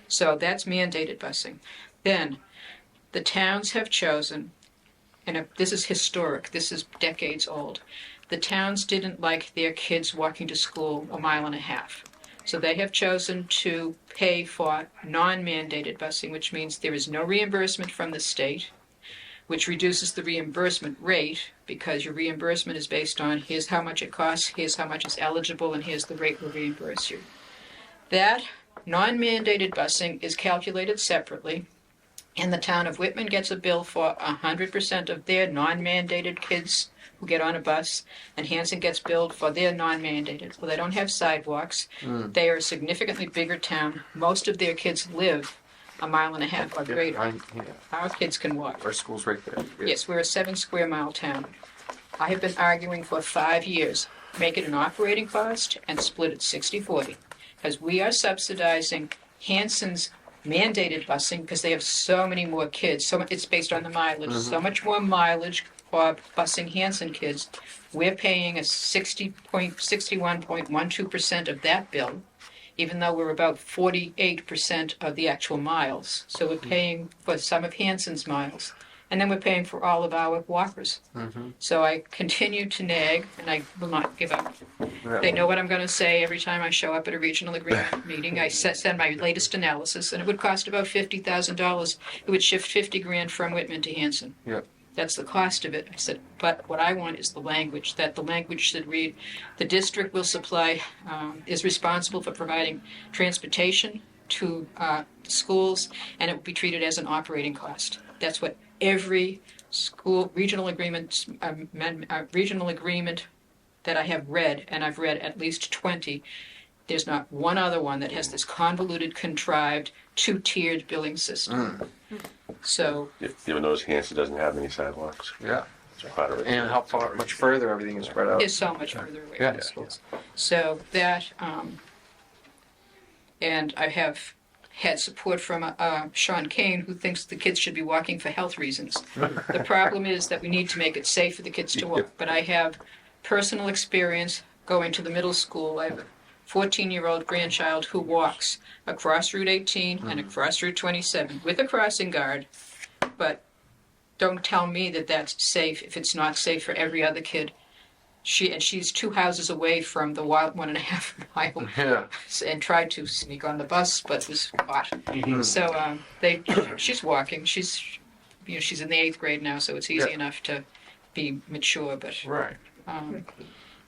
So that's mandated busing. Then the towns have chosen, and this is historic, this is decades old, the towns didn't like their kids walking to school 1.5 miles. So they have chosen to pay for non-mandated busing, which means there is no reimbursement from the state, which reduces the reimbursement rate because your reimbursement is based on here's how much it costs, here's how much is eligible, and here's the rate we'll reimburse you. That non-mandated busing is calculated separately, and the town of Whitman gets a bill for 100% of their non-mandated kids who get on a bus, and Hanson gets billed for their non-mandated. Well, they don't have sidewalks. They are a significantly bigger town. Most of their kids live 1.5 miles or greater. Our kids can walk. Our school's right there. Yes, we're a 7-square-mile town. I have been arguing for 5 years, make it an operating cost and split it 60-40, because we are subsidizing Hanson's mandated busing because they have so many more kids. So it's based on the mileage. So much more mileage for busing Hanson kids. We're paying a 61.12% of that bill, even though we're about 48% of the actual miles. So we're paying for some of Hanson's miles, and then we're paying for all of our walkers. So I continue to nag, and I will not give up. They know what I'm going to say every time I show up at a regional agreement meeting. I send my latest analysis, and it would cost about $50,000. It would shift $50,000 from Whitman to Hanson. Yep. That's the cost of it. I said, but what I want is the language, that the language should read, the district will supply, is responsible for providing transportation to schools, and it will be treated as an operating cost. That's what every school regional agreement that I have read, and I've read at least 20. There's not one other one that has this convoluted, contrived, two-tiered billing system. So, Even though Hanson doesn't have any sidewalks. Yeah. It's part of it. And how far, much further everything is spread out. is so much further away Yeah. from the schools. So that, and I have had support from Sean Kane, who thinks the kids should be walking for health reasons. The problem is that we need to make it safe for the kids to walk. But I have personal experience going to the middle school. I have a 14-year-old grandchild who walks across Route 18 and across Route 27 with a crossing guard. But don't tell me that that's safe if it's not safe for every other kid. She's 2 houses away from the 1.5 mile, Yeah. and tried to sneak on the bus, but was caught. So she's walking. She's in the 8th grade now, so it's easy enough to be mature. But Right.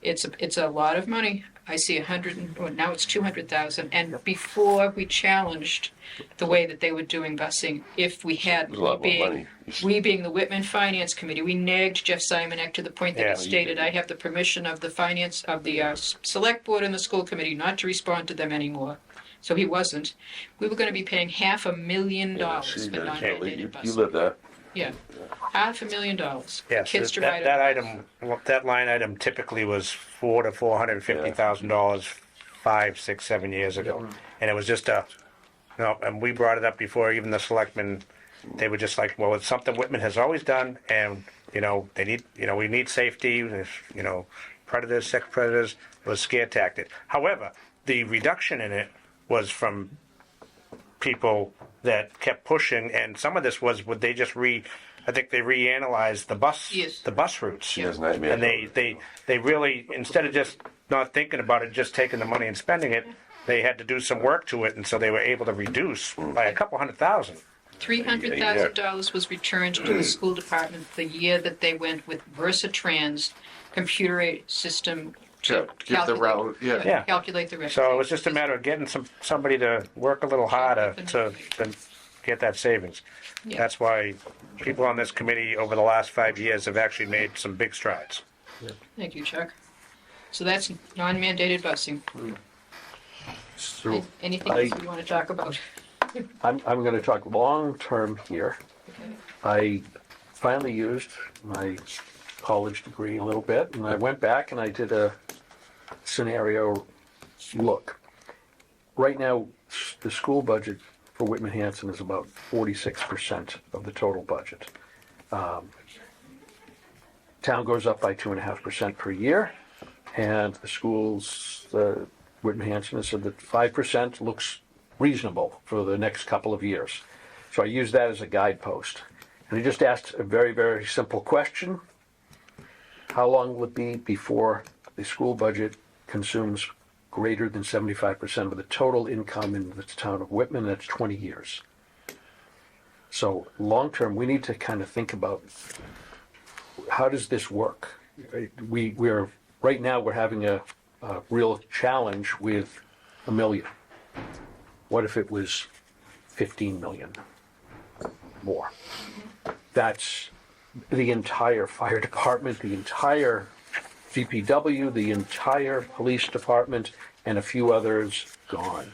it's a lot of money. I see 100, now it's 200,000. And before we challenged the way that they were doing busing, if we had, It was a lot more money. we being the Whitman Finance Committee, we nagged Jeff Simonek to the point that Yeah, he stated, I have the permission of the finance, of the select board and the school committee not to respond to them anymore. So he wasn't. We were going to be paying $500,000 for non-mandated You busing. live there. Yeah, $500,000. Yes, Kids to ride that a item, that line item typically was $400,000 to $450,000 5, 6, 7 years ago. And it was just and we brought it up before, even the selectmen, they were just like, well, it's something Whitman has always done, and, they need, we need safety, predators, sex predators, it was scare tactic. However, the reduction in it was from people that kept pushing, and some of this was, would they just I think they reanalyzed the bus, Yes. the bus routes. Yes, nightmare. And they really, instead of just not thinking about it, just taking the money and spending it, they had to do some work to it, and so they were able to reduce by a couple $100,000. $300,000 was returned to the school department the year that they went with Versatrans computer system To give the route. Yeah. Yeah. calculate the route. So it was just a matter of getting somebody to work a little harder to get that savings. Yeah. That's why people on this committee over the last 5 years have actually made some big strides. Thank you, Chuck. So that's non-mandated busing. So Anything else you want to talk about? I'm going to talk long-term here. I finally used my college degree a little bit, and I went back and I did a scenario look. Right now, the school budget for Whitman Hanson is about 46% of the total budget. Town goes up by 2.5% per year, and the schools, Whitman Hanson has said that 5% looks reasonable for the next couple of years. So I use that as a guidepost. And I just asked a very, very simple question. How long will it be before the school budget consumes greater than 75% of the total income in the town of Whitman? That's 20 years. So long term, we need to kind of think about how does this work? We're right now we're having a real challenge with $1 million. What if it was 15 million more? That's the entire fire department, the entire DPW, the entire police department, and a few others gone.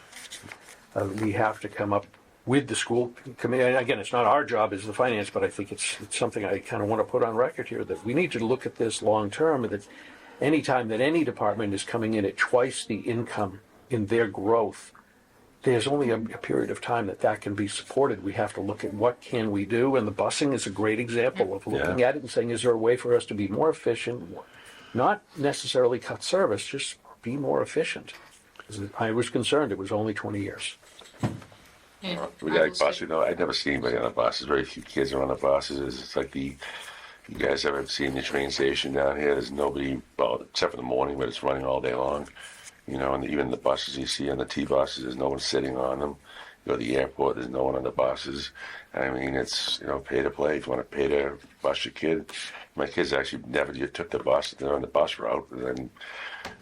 We have to come up with the school committee. And again, it's not our job as the finance, but I think it's something I kind of want to put on record here, that we need to look at this long term, that any time that any department is coming in at twice the income in their growth, there's only a period of time that can be supported. We have to look at what can we do, and the busing is a great example of looking at it and saying, is there a way for us to be more efficient, not necessarily cut service, just be more efficient. I was concerned it was only 20 years. And We I got will a bus, say- I've never seen anybody on a bus. There's very few kids are on the buses. It's like you guys ever seen the train station down here? There's nobody, well, except for the morning, but it's running all day long. And even the buses you see on the T buses, there's no one sitting on them. go to the airport, there's no one on the buses. I mean, it's, pay to play. If you want to pay to bus your kid. My kids actually never took the bus. They're on the bus route. And then,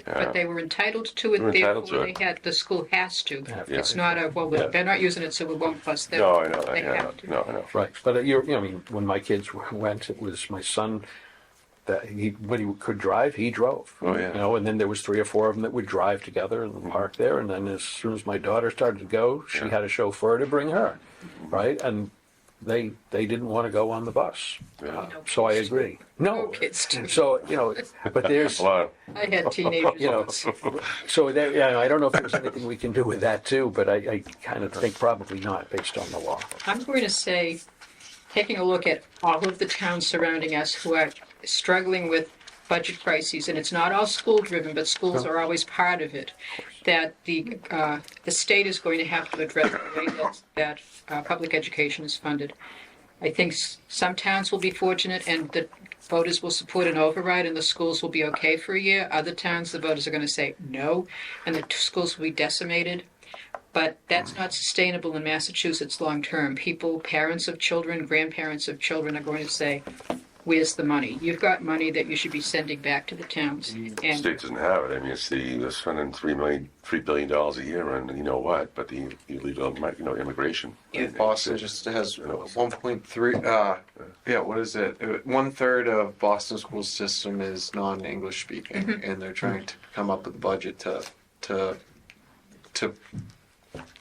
But they were entitled to it, They were entitled therefore to it. they had, the school has to. Yeah. It's not a, well, Yeah. they're not using it, so we won't bus them. no, I know. They have to. No, I know. Right, but I mean, when my kids went, it was my son that when he could drive, he drove. Oh, yeah. And then there was 3 or 4 of them that would drive together and park there. And then as soon as my daughter started to go, she Yeah. had a chauffeur to bring her, right? And they didn't want to go on the bus. Yeah. So I agree. No, Kids do. so but there's. A lot. I had teenagers once. So there, I don't know if there's anything we can do with that too, but I kind of think probably not based on the law. I'm going to say, taking a look at all of the towns surrounding us who are struggling with budget crises, and it's not all school driven, but schools are always part of it, that the state is going to have to address the way that public education is funded. I think some towns will be fortunate and the voters will support an override and the schools will be okay for a year. Other towns, the voters are going to say no, and the schools will be decimated. But that's not sustainable in Massachusetts long term. People, parents of children, grandparents of children are going to say, where's the money? You've got money that you should be sending back to the towns. The And state doesn't have it. I mean, they're spending $3 billion a year on you know what, but the illegal, immigration. Yeah. Boston just has 1.3. What is it? 1/3 of Boston school system is non-English speaking, and they're trying to come up with a budget to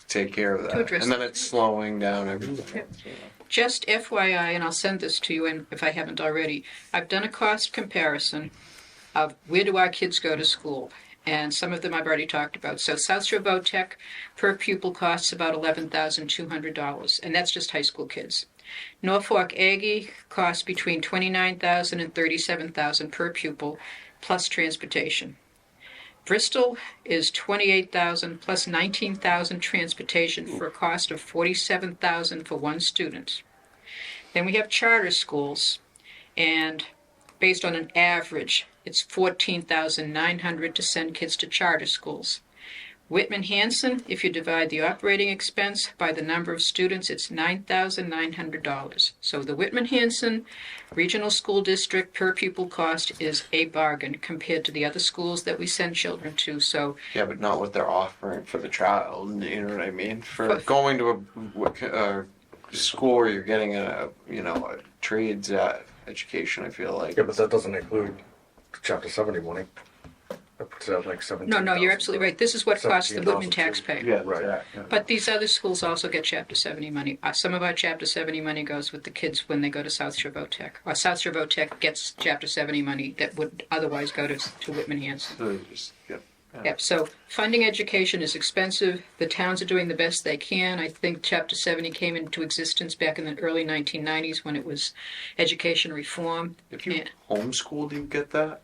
take care of that. address And then it. it's slowing down everything. just FYI, and I'll send this to you and if I haven't already, I've done a cost comparison of where do our kids go to school. And some of them I've already talked about. So South Shore Votech per pupil costs about $11,200, and that's just high school kids. Norfolk Aggie costs between $29,000 and $37,000 per pupil, plus transportation. Bristol is $28,000 plus $19,000 transportation for a cost of $47,000 for one student. Then we have charter schools, and based on an average, it's $14,900 to send kids to charter schools. Whitman Hanson, if you divide the operating expense by the number of students, it's $9,900. So the Whitman Hanson Regional School District per pupil cost is a bargain compared to the other schools that we send children to. So Yeah, but not what they're offering for the child. You know what I mean? For But- going to a school where you're getting a trades education, I feel like. Yeah, but that doesn't include the Chapter 70 money. That puts out like 17. no, you're absolutely right. This is what costs the Whitman 17,000 taxpayer. Yeah, Right. yeah. But these other schools also get Chapter 70 money. Some of our Chapter 70 money goes with the kids when they go to South Shore Votech. Or South Shore Votech gets Chapter 70 money that would otherwise go to Whitman Hanson. So just, Yep, so funding education is expensive. The towns are doing the best they can. I think Chapter 70 came into existence back in the early 1990s when it was education reform. If you And homeschool, do you get that?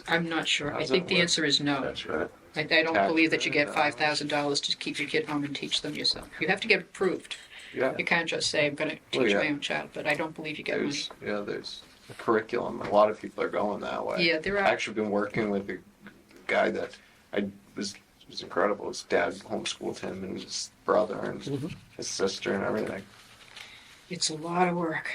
I'm not sure. I How's think that the work? answer is no. That's right. I don't Tax believe that you get credit, $5,000 to keep your kid home and teach them yourself. You have to get approved. Yeah. You can't just say, I'm going to teach yeah. my own child, but I don't believe you get money. There's a curriculum. A lot of people are going that way. Yeah, there are. I've actually been working with a guy that was incredible. His dad homeschooled him and his brother and his sister and everything. It's a lot of work.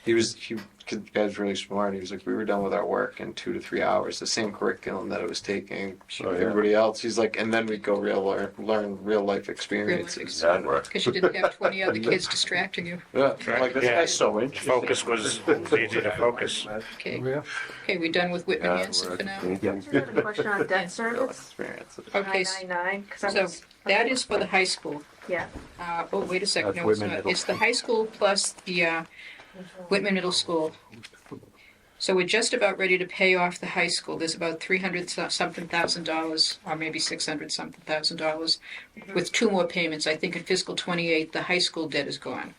The guy's really smart. He was like, we were done with our work in 2 to 3 hours. The same curriculum that I was taking Oh, yeah. everybody else. He's like, and then we'd go learn real life experiences. That work. Because you didn't have 20 other kids distracting you. Yeah, I'm like this Yeah. guy's so interesting. Focus was easy to focus. Okay. Yeah. Okay, we done with Whitman Yeah, Hanson for now? I have a question on debt service. Experiences. Okay, 999, because I so was, that is for the high school. yeah. Wait a second. That's No, it's Whitman not. Middle. It's the high school plus the Whitman Middle School. So we're just about ready to pay off the high school. There's about $300-something thousand, or maybe $600-something thousand, with 2 more payments. I think in fiscal 28, the high school debt is gone.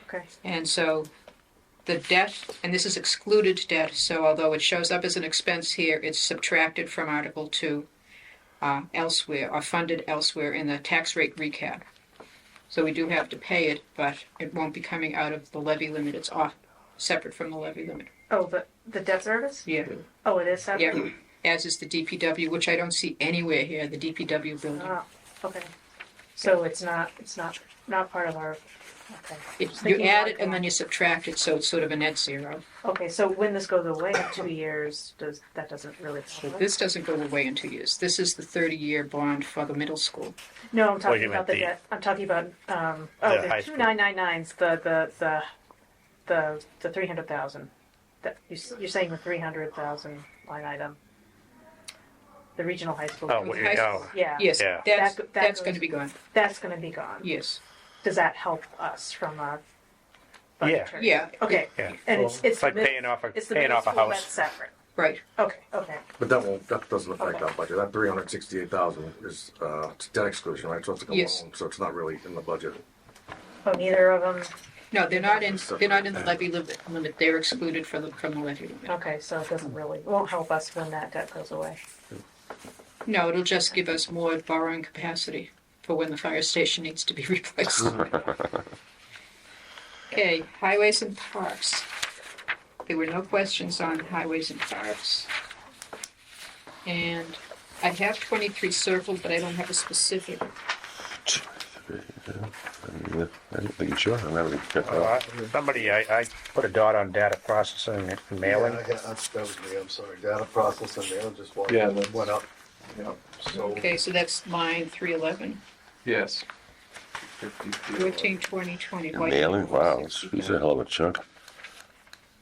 Okay. And so the debt, and this is excluded debt, so although it shows up as an expense here, it's subtracted from Article 2 elsewhere, or funded elsewhere in the tax rate recap. So we do have to pay it, but it won't be coming out of the levy limit. It's off, separate from the levy limit. Oh, the debt service? Yeah, Oh, it is separate? yeah. As is the DPW, which I don't see anywhere here, the DPW building. Oh, okay. So it's not part of our, okay. Just You thinking add like it and then you subtract it, so it's sort of a net zero. Okay, so when this goes away in 2 years, that doesn't really So help us? this doesn't go away in 2 years. This is the 30-year bond for the middle school. No, I'm talking you about meant the the- debt, I'm talking about, The the high two school. 999s, the 300,000. That, you're saying the 300,000 line item? The regional high school. Oh, Well, the high school- Yeah. Yes, Yeah. that's That going to goes- be gone. That's gonna be gone. Yes. Does that help us from a budgetary? Yeah. Okay, Yeah. and it's It's the like mid- paying off it's the a middle school house. that's separate. Right. Okay. But that doesn't affect our budget. That 368,000 is, it's debt exclusion, right? So it's like a Yes. loan, so it's not really in the budget. Oh, neither of them. No, they're not in the levy limit. They're excluded from the levy limit. Okay, so it doesn't really, it won't help us when that debt goes away. No, it'll just give us more borrowing capacity for when the fire station needs to be replaced. Okay, highways and parks. There were no questions on highways and parks. And I have 23 circled, but I don't have a specific. Yeah, I don't think you sure. I'm having Somebody, I put a dot on data processing and mailing. Yeah, that was me, I'm sorry. Data processing mail just Yeah, that's- went up. Yeah, so. Okay, so that's line 311. Yes. 50, 14, 20, 20. mailing. Wow, he's a hell of a chunk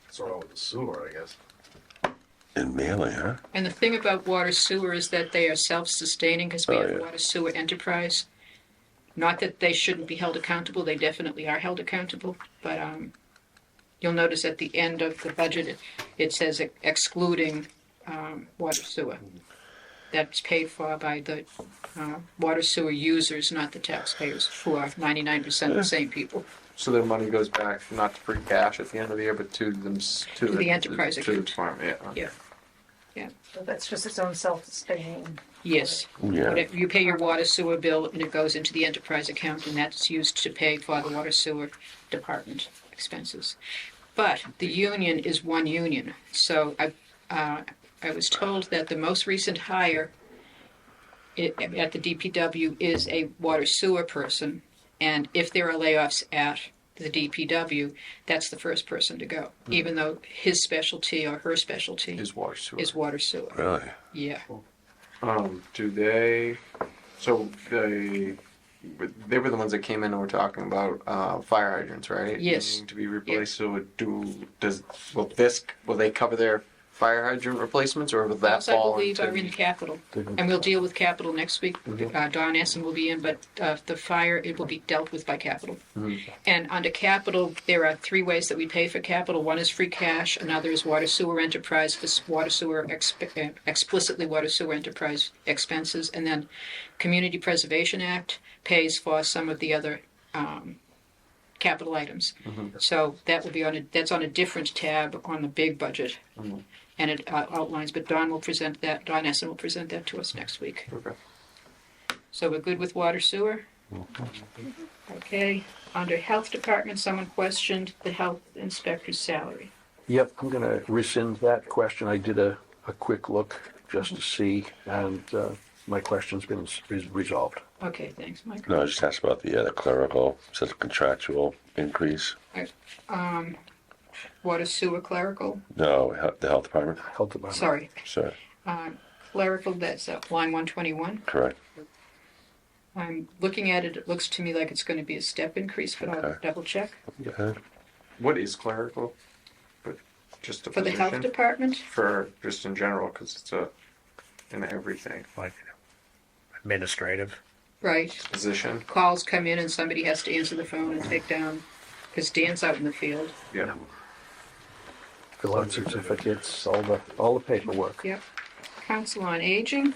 What's wrong with the sewer, I guess? in mailing, huh? And the thing about water sewer is that they are self-sustaining because we Oh, have yeah. water sewer enterprise. Not that they shouldn't be held accountable, they definitely are held accountable, but you'll notice at the end of the budget, it says excluding water sewer. That's paid for by the water sewer users, not the taxpayers, who are 99% the same people. So their money goes back not to free cash at the end of the year, but to them to the enterprise to the account. farm. Yeah. Yeah. Yeah. So that's just its own self-sustaining. Yes. Yeah. Whatever- You pay your water sewer bill and it goes into the enterprise account and that's used to pay for the water sewer department expenses. But the union is one union. So I was told that the most recent hire at the DPW is a water sewer person. And if there are layoffs at the DPW, that's the first person to go, even though his specialty or her specialty Is water sewer. is water sewer. Really? Yeah. Do they? So they were the ones that came in and were talking about fire hydrants, right? Yes. Needing to be replaced. So will they cover their fire hydrant replacements, or will that Those, I fall believe, into are in capital. And we'll deal with capital next week. Don Essen will be in, but the fire, it will be dealt with by capital. And under capital, there are three ways that we pay for capital. One is free cash, another is water sewer enterprise, this water sewer, explicitly water sewer enterprise expenses. And then Community Preservation Act pays for some of the other capital items. So that will be that's on a different tab on the big budget. And it outlines, but Don Essen will present that to us next week. Okay. So we're good with water sewer? Okay, under health department, someone questioned the health inspector's salary. Yep, I'm gonna rescind that question. I did a quick look just to see, and my question's been resolved. Okay, thanks, Mike. No, I just asked about the clerical, says a contractual increase. Water sewer clerical, No, the health department. Health department. sorry, Sorry, clerical, that's line 121. correct. I'm looking at it, it looks to me like it's going to be a step increase, but I'll Okay. double check. Okay. What is clerical? But just a For the position? health department, For just in general, because it's in everything Like administrative. right, position. calls come in and somebody has to answer the phone and take down, because Dan's out in the field. Yeah. Fill out certificates, all the paperwork. Yep. Council on Aging.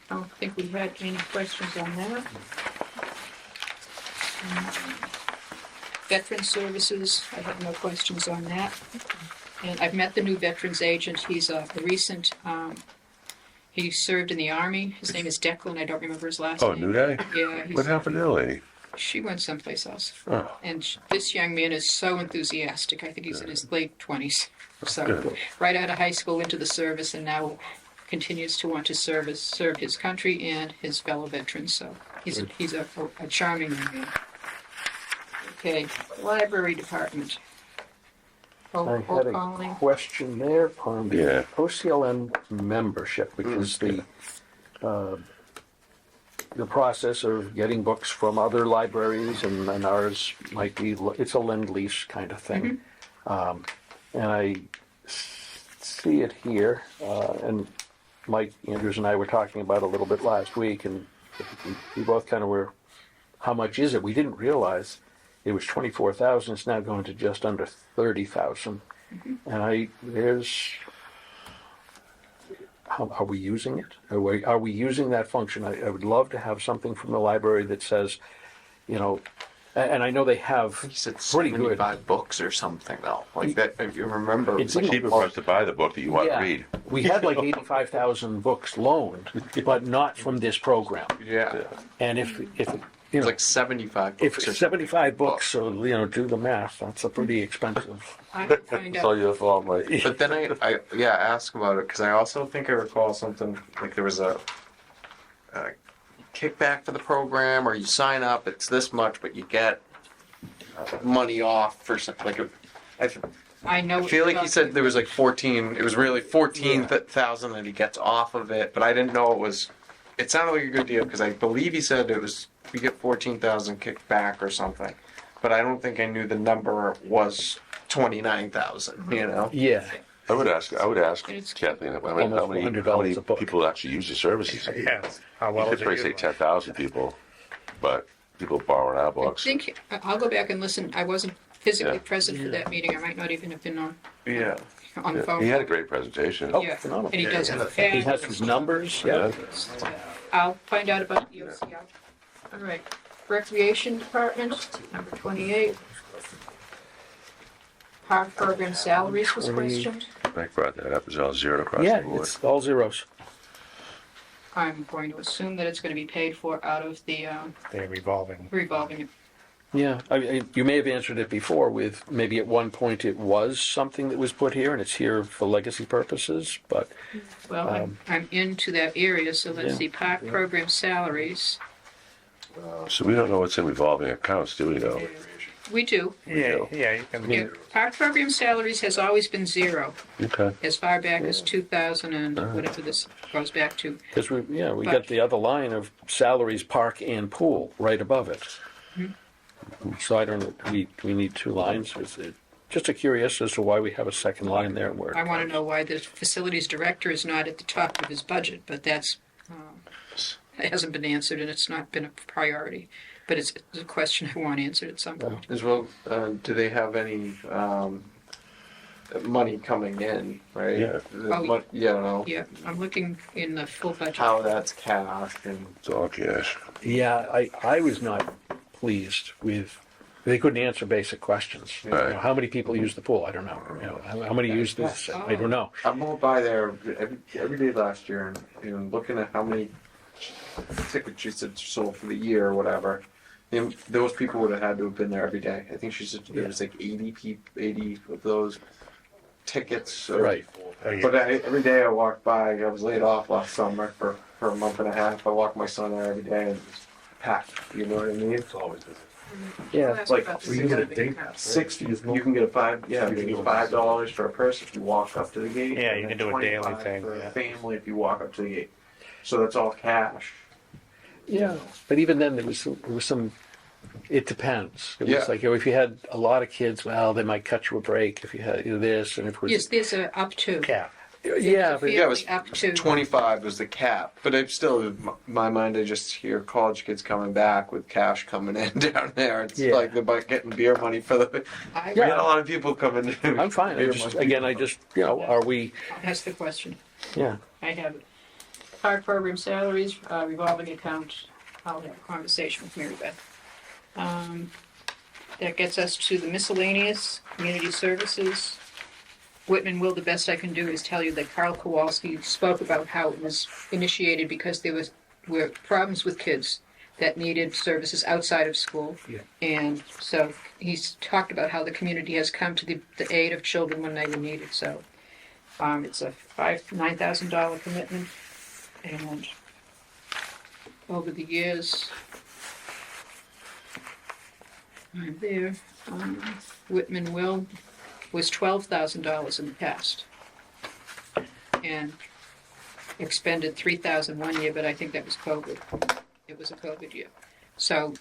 I don't think we've had any questions on that. Veteran Services, I have no questions on that. And I've met the new Veterans Agent. He's a recent, he served in the Army. His name is Declan. I don't remember his last Oh, name. new guy? Yeah. What happened to that lady? She went someplace else. Oh, And this young man is so enthusiastic. I think he's in his late 20s. So, good. right out of high school into the service, and now continues to want to serve his country and his fellow veterans. So, He's a charming young man. Okay, library department. I Oh, had a calling. question there on the Yeah. OCLN membership, because the process of getting books from other libraries and ours might be, it's a lend-lease kind of thing. And I see it here, and Mike Andrews and I were talking about it a little bit last week, and we both kind of were, how much is it? We didn't realize it was 24,000. It's now going to just under 30,000. And how are we using it? Are we using that function? I would love to have something from the library that says, you know, and I know they have He said pretty good. 75 books or something though. Like that, if you remember. It It's was like Cheaper for us to buy the book that you want to read. We had like 85,000 books loaned, but not from this program. yeah. And if It's like 75 if books. or 75 books, so do the math. That's a pretty expensive. I will find It's all out. your fault, Mike. But then I ask about it because I also think I recall something like there was a kickback for the program, or you sign up, it's this much, but you get money off for something. Like I know. I what feel you're like he talking said there was like 14. It was really 14,000 that he gets off of it, but I didn't know it was. It sounded like a good deal because I believe he said it was we get 14,000 kicked back or something, but I don't think I knew the number was 29,000. You know. Yeah. I would ask It's Kathleen, how almost many $100 a book. people actually use the services? How You well could is it probably say utilized? 10,000 people, but people borrowing our I books. think I'll go back and listen. I wasn't physically Yeah. present for that meeting. I might not even have been on Yeah. the phone. He had a great presentation. Oh, Yeah, phenomenal. and he does it He has fast. his numbers. Yeah. I'll find out about the OCL. All right, recreation department, number 28. Park program salaries was 20. questioned. Mike brought that up. It's all zero across Yeah, the board. it's all zeros. I'm going to assume that it's going to be paid for out of the They're revolving. revolving. Yeah, you may have answered it before with maybe at one point it was something that was put here and it's here for legacy purposes, but Well, I'm into that area, so let's Yeah. see, park program salaries. So we don't know what's in revolving accounts, do we, though? We do. Yeah, you can. Yeah, park program salaries has always been zero, Okay. as far back as 2000 and whatever this goes back to. because we But- got the other line of salaries, park and pool right above it. So I don't know, do we need two lines? Is it just curious as to why we have a second line there where I want to know why the facilities director is not at the top of his budget, but that's, it hasn't been answered and it's not been a priority. But it's a question I want answered at some point. As well, do they have any money coming in? Right. Yeah. Oh, Yeah. I don't know Yeah, I'm looking in the full budget. how that's cashed and. It's all cash. Yeah, I was not pleased with, they couldn't answer basic questions. You know, Right. how many people use the pool? I don't know. You know, how many use this? I don't know. I'm going by there every day last year and looking at how many tickets she said sold for the year or whatever. And those people would have had to have been there every day. I think she said there was like 80 of those tickets. Right. But every day I walked by, I was laid off last summer for a month and a half. I walked my son there every day and it was packed. You know what I mean? It's always busy. Yeah. Well, like, that's about We can get a the day same pass. $60. You can get a $5 for a person if you walk up to the gate. Yeah, and you then can do a daily 25 thing, for yeah. a family if you walk up to the gate. So that's all cash. Yeah, but even then, there was some. It depends. It was Yeah. like if you had a lot of kids, well, they might cut you a break if you had this, and if it was Yes, there's a up to. Yeah. yeah, but Yeah, it was Up to. 25 was the cap, but it's still in my mind. I just hear college kids coming back with cash coming in down there. It's Yeah. like they're getting beer money for the. I We had a lot of people coming in. I'm fine. Beer I money. just are we? That's the question. Yeah, I have it. Park program salaries, revolving account, I'll have a conversation with Mary Beth. That gets us to the miscellaneous, community services. Whitman will, the best I can do is tell you that Carl Kowalski spoke about how it was initiated because there were problems with kids that needed services outside of school. Yeah. And so he's talked about how the community has come to the aid of children when they were needed, so. It's a $9,000 commitment, and over the years. Right there, Whitman Will was $12,000 in the past. And expended $3,000 one year, but I think that was COVID. It was a COVID year. So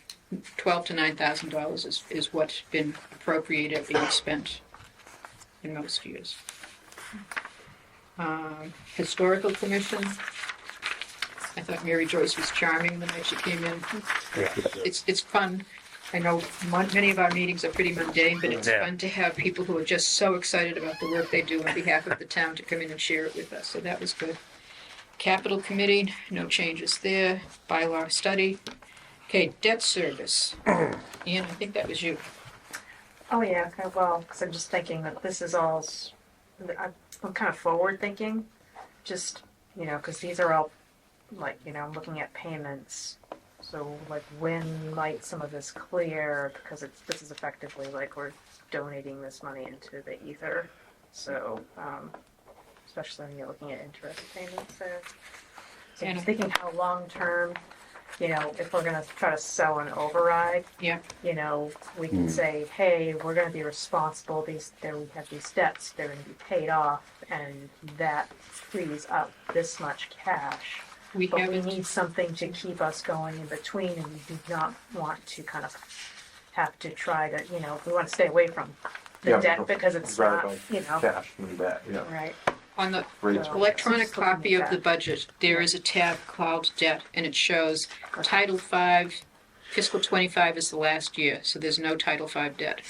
$12,000 to $9,000 is what's been appropriated being spent in most years. Historical Commission. I thought Mary Joyce was charming the night she came in. Yeah. It's fun. I know many of our meetings are pretty mundane, but it's Yeah. fun to have people who are just so excited about the work they do on behalf of the town to come in and share it with us. So that was good. Capital Committee, no changes there. Bylaw study. Okay, debt service. Ian, I think that was you. Oh, yeah, okay, well, because I'm just thinking that this is all, I'm kind of forward thinking, just, because these are all, like, I'm looking at payments. So, like, when might some of this clear? Because this is effectively like we're donating this money into the ether. So, especially when you're looking at interest payments there. So I'm just thinking how long term, if we're going to try to sell an override, Yeah. we can say, hey, we're going to be responsible. We have these debts. They're going to be paid off, and that frees up this much cash. We But we haven't, need something to keep us going in between, and we do not want to kind of have to try to, we want to stay away from the Yeah, debt because it's not, Cash and that, yeah. right. on the Great. So- electronic Just looking copy at of the that. budget, there is a tab called debt, and it shows Title V, fiscal 25 is the last year, so there's no Title V debt.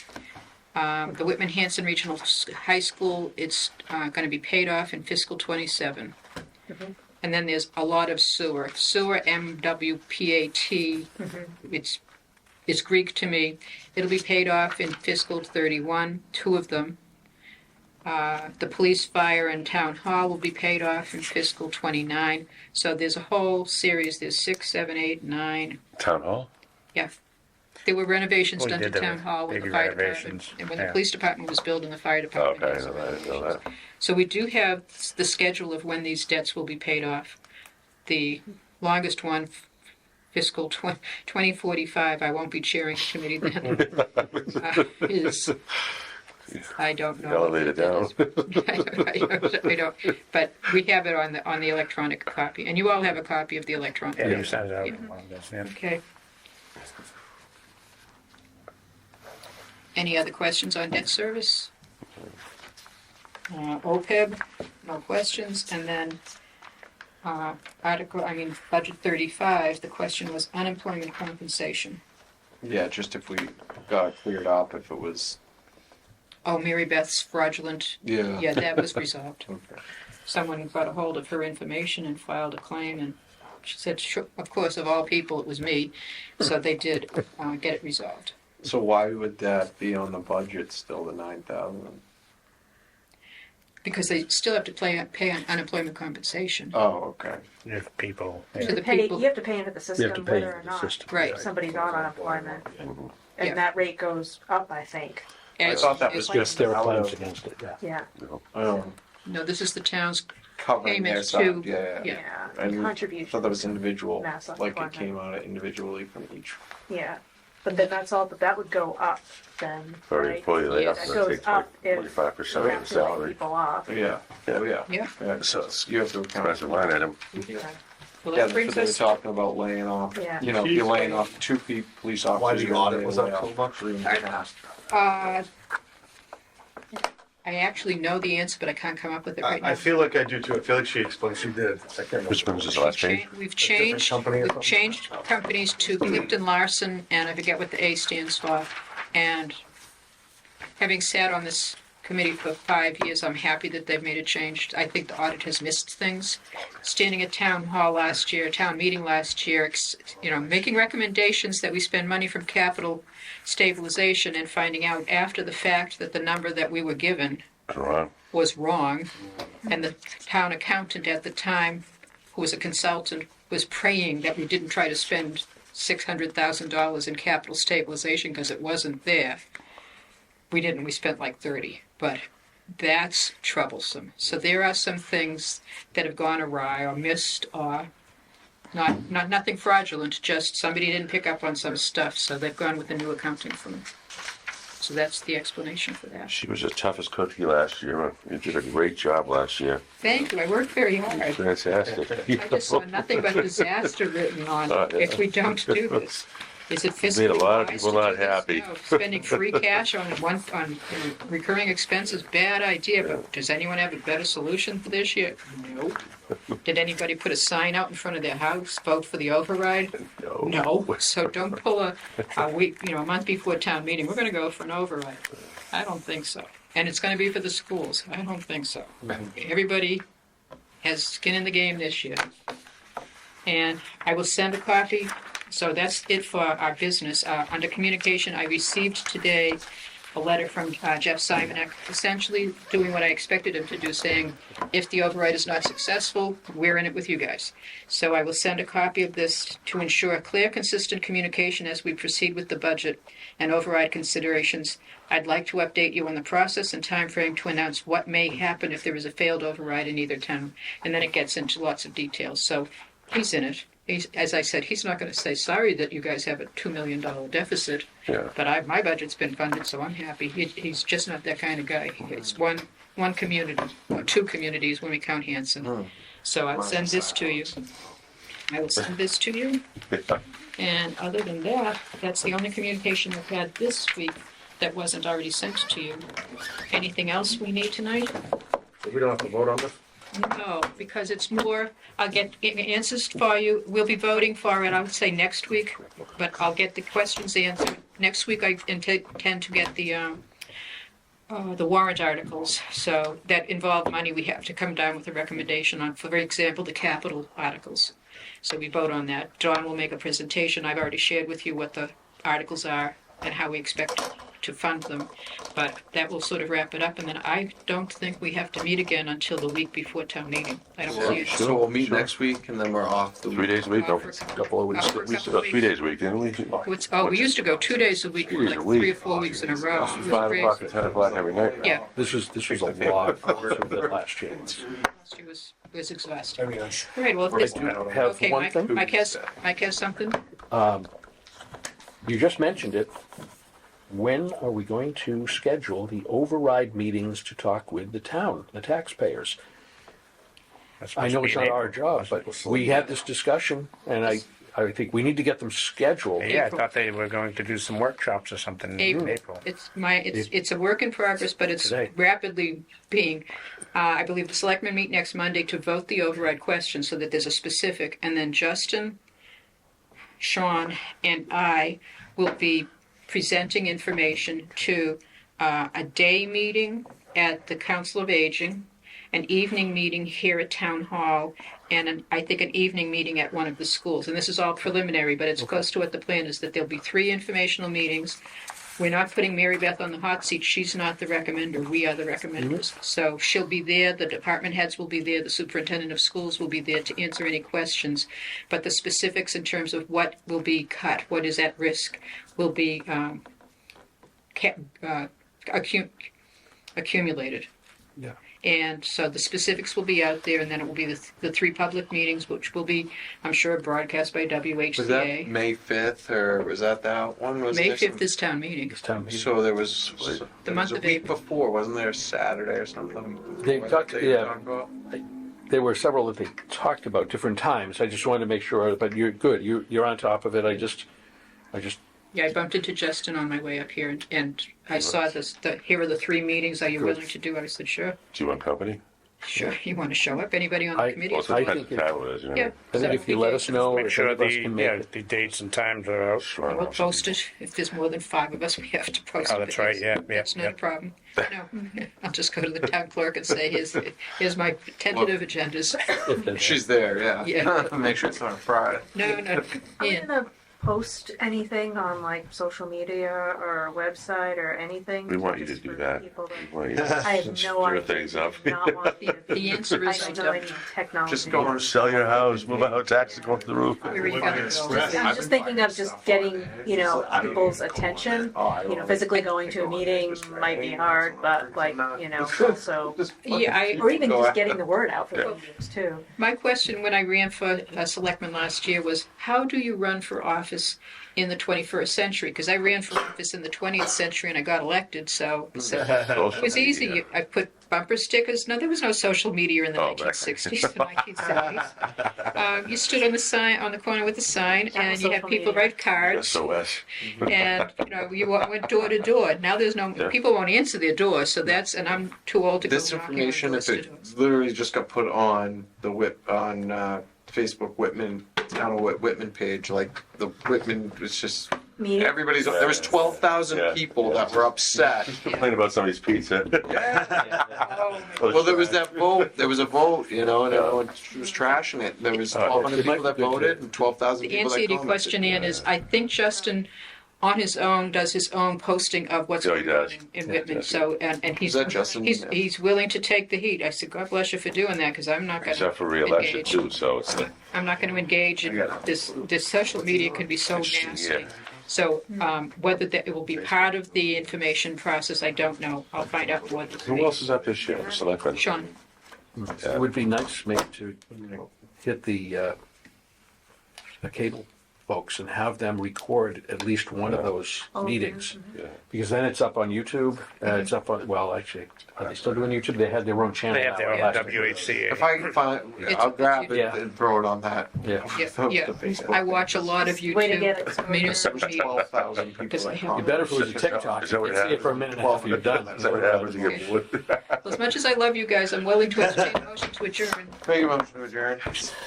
The Whitman Hanson Regional High School, it's going to be paid off in fiscal 27. Mhm. And then there's a lot of sewer. Sewer, MWPAT, it's Greek to me. It'll be paid off in fiscal 31, two of them. The police, fire, and town hall will be paid off in fiscal 29. So there's a whole series. There's 6, 7, 8, 9. Town hall? Yeah. There were renovations We done to did the town hall when the baby fire department, renovations, and when the yeah. police department was built and the fire Oh, department. okay, I had didn't some know renovations. that. So we do have the schedule of when these debts will be paid off. The longest one, fiscal 2045, I won't be chairing the committee then, is, I don't know. Elevate it down. I don't, but we have it on the electronic copy, and you all have a copy of the electronic. Yeah, you sent it out. Yeah. Okay. Any other questions on debt service? OPEB, no questions, and then budget 35, the question was unemployment compensation. Yeah, just if we got it cleared up, if it was. Oh, Mary Beth's fraudulent, yeah, that was resolved. Okay. Someone got a hold of her information and filed a claim, and she said, sure, of course, of all people, it was me, so they did get it resolved. So why would that be on the budget still, the 9,000? Because they still have to pay unemployment compensation. Oh, okay. If people, To You the have to pay- people- you have to pay into the You have system to pay whether or the not system. Right. somebody's on unemployment. Mhm. And Yeah. that rate goes up, I think. As- thought that was as- yes, there are Out claims of- against it, yeah. Yeah, Oh, No, this is the town's covering their Payments side, to- yeah. Yeah. yeah. And I Contribution. thought that was individual, Mass like it unemployment. came out individually from each. Yeah, but then that's all, but that would go up then, For an right? employee layoff, That that goes takes up if 45% we of have the to lay salary. people off. Yeah, oh, yeah. Yeah. Yeah, So so you have to account. That's a line item. Okay. Well, Yeah, that that's brings what they were us, talking about laying off. Yeah. You know, if you're laying off two police officers. Why the you're gonna audit lay was up off so much? three in the past. I actually know the answer, but I can't come up with it right now. I feel like I do too. I feel like she explained, she did. I can't remember. Which one was this last page? We've different changed, company or we've something? changed companies to Clifton Larson, and I forget what the A stands for. And having sat on this committee for 5 years, I'm happy that they've made a change. I think the audit has missed things. Standing at town hall last year, town meeting last year, making recommendations that we spend money from capital stabilization and finding out after the fact that the number that we were given Wrong. was wrong. And the town accountant at the time, who was a consultant, was praying that we didn't try to spend $600,000 in capital stabilization because it wasn't there. We didn't, we spent like 30, but that's troublesome. So there are some things that have gone awry or missed, or Nothing fraudulent, just somebody didn't pick up on some stuff, so they've gone with the new accounting firm. So that's the explanation for that. She was the toughest cookie last year. You did a great job last year. Thank you, I worked very hard. Fantastic. I just saw nothing but disaster written on if we don't do this. Is it fiscally Made a lot of wise people to do not this? happy. No, spending free cash on recurring expenses, bad idea, but does anyone have a better solution for this year? Nope. Did anybody put a sign out in front of their house, vote for the override? No. So don't pull a week, a month before town meeting, we're gonna go for an override. I don't think so. And it's gonna be for the schools. I don't think so. Everybody has skin in the game this year. And I will send a copy. So that's it for our business. Under communication, I received today a letter from Jeff Simonek, essentially doing what I expected him to do, saying, if the override is not successful, we're in it with you guys. So I will send a copy of this to ensure clear, consistent communication as we proceed with the budget and override considerations. I'd like to update you on the process and timeframe to announce what may happen if there is a failed override in either town. And then it gets into lots of details. So he's in it. As I said, he's not going to say, sorry that you guys have a $2 million deficit, Yeah. but my budget's been funded, so I'm happy. He's just not that kind of guy. It's one community, or two communities when we count Hanson. So I'll send this to you. I will send this to you. And other than that, that's the only communication I've had this week that wasn't already sent to you. Anything else we need tonight? So we don't have to vote on this? No, because it's more, I'll get answers for you. We'll be voting for it, I would say next week, but I'll get the questions answered. Next week, I intend to get the warrant articles, so that involve money. We have to come down with a recommendation on, for example, the capital articles. So we vote on that. John will make a presentation. I've already shared with you what the articles are and how we expect to fund them. But that will sort of wrap it up, and then I don't think we have to meet again until the week before town meeting. I don't see it. So we'll meet next week and then we're off the 3 days a week? No, For a Couple of weeks. for a we used to couple go of 3 weeks. days a week, didn't we? We used to go 2 days a week, 2 days like a week. 3 or 4 weeks in a row. It was 5 crazy. o'clock and 10 o'clock every night. Yeah, This was a lot for the last year. last year was exhausting. mean, All right, well, if I this, do have okay, one thing. Mike has something? You just mentioned it. When are we going to schedule the override meetings to talk with the town, the taxpayers? I know it's not our job, but we had this discussion, and I think we need to get them scheduled. Yeah, I thought they were going to do some workshops or something in April. April. It's a work in progress, but it's Today. rapidly being, I believe the selectmen meet next Monday to vote the override question so that there's a specific, and then Justin, Sean, and I will be presenting information to a day meeting at the Council of Aging, an evening meeting here at Town Hall, and I think an evening meeting at one of the schools. And this is all preliminary, but it's close to what the plan is, that there'll be 3 informational meetings. We're not putting Mary Beth on the hot seat. She's not the recommender. We are the recommenders. So she'll be there. The department heads will be there. The superintendent of schools will be there to answer any questions. But the specifics in terms of what will be cut, what is at risk, will be accumulated. Yeah. And so the specifics will be out there, and then it will be the 3 public meetings, which will be, I'm sure, broadcast by WHCA. Was that May 5th or was that one? Was May there 5th is town meeting. This town meeting. So there was The month a of week April. before, wasn't there a Saturday or something? They What talked- day you yeah. talking about? There were several that they talked about different times. I just wanted to make sure, but you're good. You're on top of it. I just. Yeah, I bumped into Justin on my way up here, and I saw this. Here are the 3 meetings. Are you willing to do it? I said, sure. Do you want company? Sure. You want to show up? Anybody on the I- committee? Also, I depends think what time it is, you know. Yeah. I think if you let us know, Make if sure any of us can make it. the dates and times are out. Sure. We'll post it. If there's more than 5 of us, we have to post it. Oh, that's right, yeah, That's not yeah. a problem. No, I'll just go to the town clerk and say, here's my tentative agendas. If there's- She's there, yeah. Yeah. Make sure it's on a Friday. No, I'm Ian. gonna post anything on like social media or website or anything? We want you to just do for that. people to- We want you to I have no stir idea. things up. Not want the, The answer I is I don't know any don't. technology. Just go on. Sell your house, move out, taxes go through the roof. Where are you gonna go? I'm just thinking of just getting, people's attention. Physically going to a meeting might be hard, but like, also, Yeah, or even just getting the word out for the meetings too. my question when I ran for selectman last year was, how do you run for office in the 21st century? Because I ran for office in the 20th century and I got elected, so it was easy. I put bumper stickers. No, there was no social media in the Oh, back 1960s, the 1970s. You stood on the corner with a sign, That and was you had social people media. write cards. SOS. And you went door to door. Now there's no Yeah. people won't answer their door, so that's and I'm too old to This go knocking on information, doors if to it do. literally just got put on the Facebook Whitman, town of Whitman page, like the Whitman was just Meeting. everybody's. There was 12,000 Yeah. people that were upset. Complain about somebody's pizza. Well, there was that vote. There was a vote, and everyone was trashing it. There was 1,200 people that voted and 12,000 The people answer that to your commented. question, Ann, is I think Justin, on his own, does his own posting of what's Yeah, he going on does. in Yeah, Whitman. does. So and he's Is that Justin? he's willing to take the heat. I said, God bless you for doing that, because I'm not going He's up to for re-election engage. too, so it's I'm not going to engage in this. This social media can be so Interesting, nasty. yeah. So whether that it will be part of the information process, I don't know. I'll find out more. Who else is up this year? Selectmen. Sean. It would be nice maybe to hit the cable folks and have them record at least one of those meetings. Yeah. Because then it's up on YouTube, it's up on, well, actually, are they still doing YouTube? They had their own channel. They have their own last year. WHCA. If I can find, I'll grab it Yeah. and throw it on that. Yeah. Yeah. The Facebook. I watch a lot of Way to get YouTube it. municipal meetings. 12,000 people. Because I that have- It'd be better if it was a TikTok. Is that what You see it for a minute and a half, and you're done. Is that what happens? You get bored? As much as I love you guys, I'm willing to entertain a motion to adjourn. Make a motion to adjourn.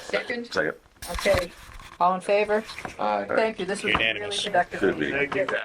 Second? Second. Okay. All in favor? Aye. Thank you. This was a really Unanimous. productive Could be. meeting. Thank you.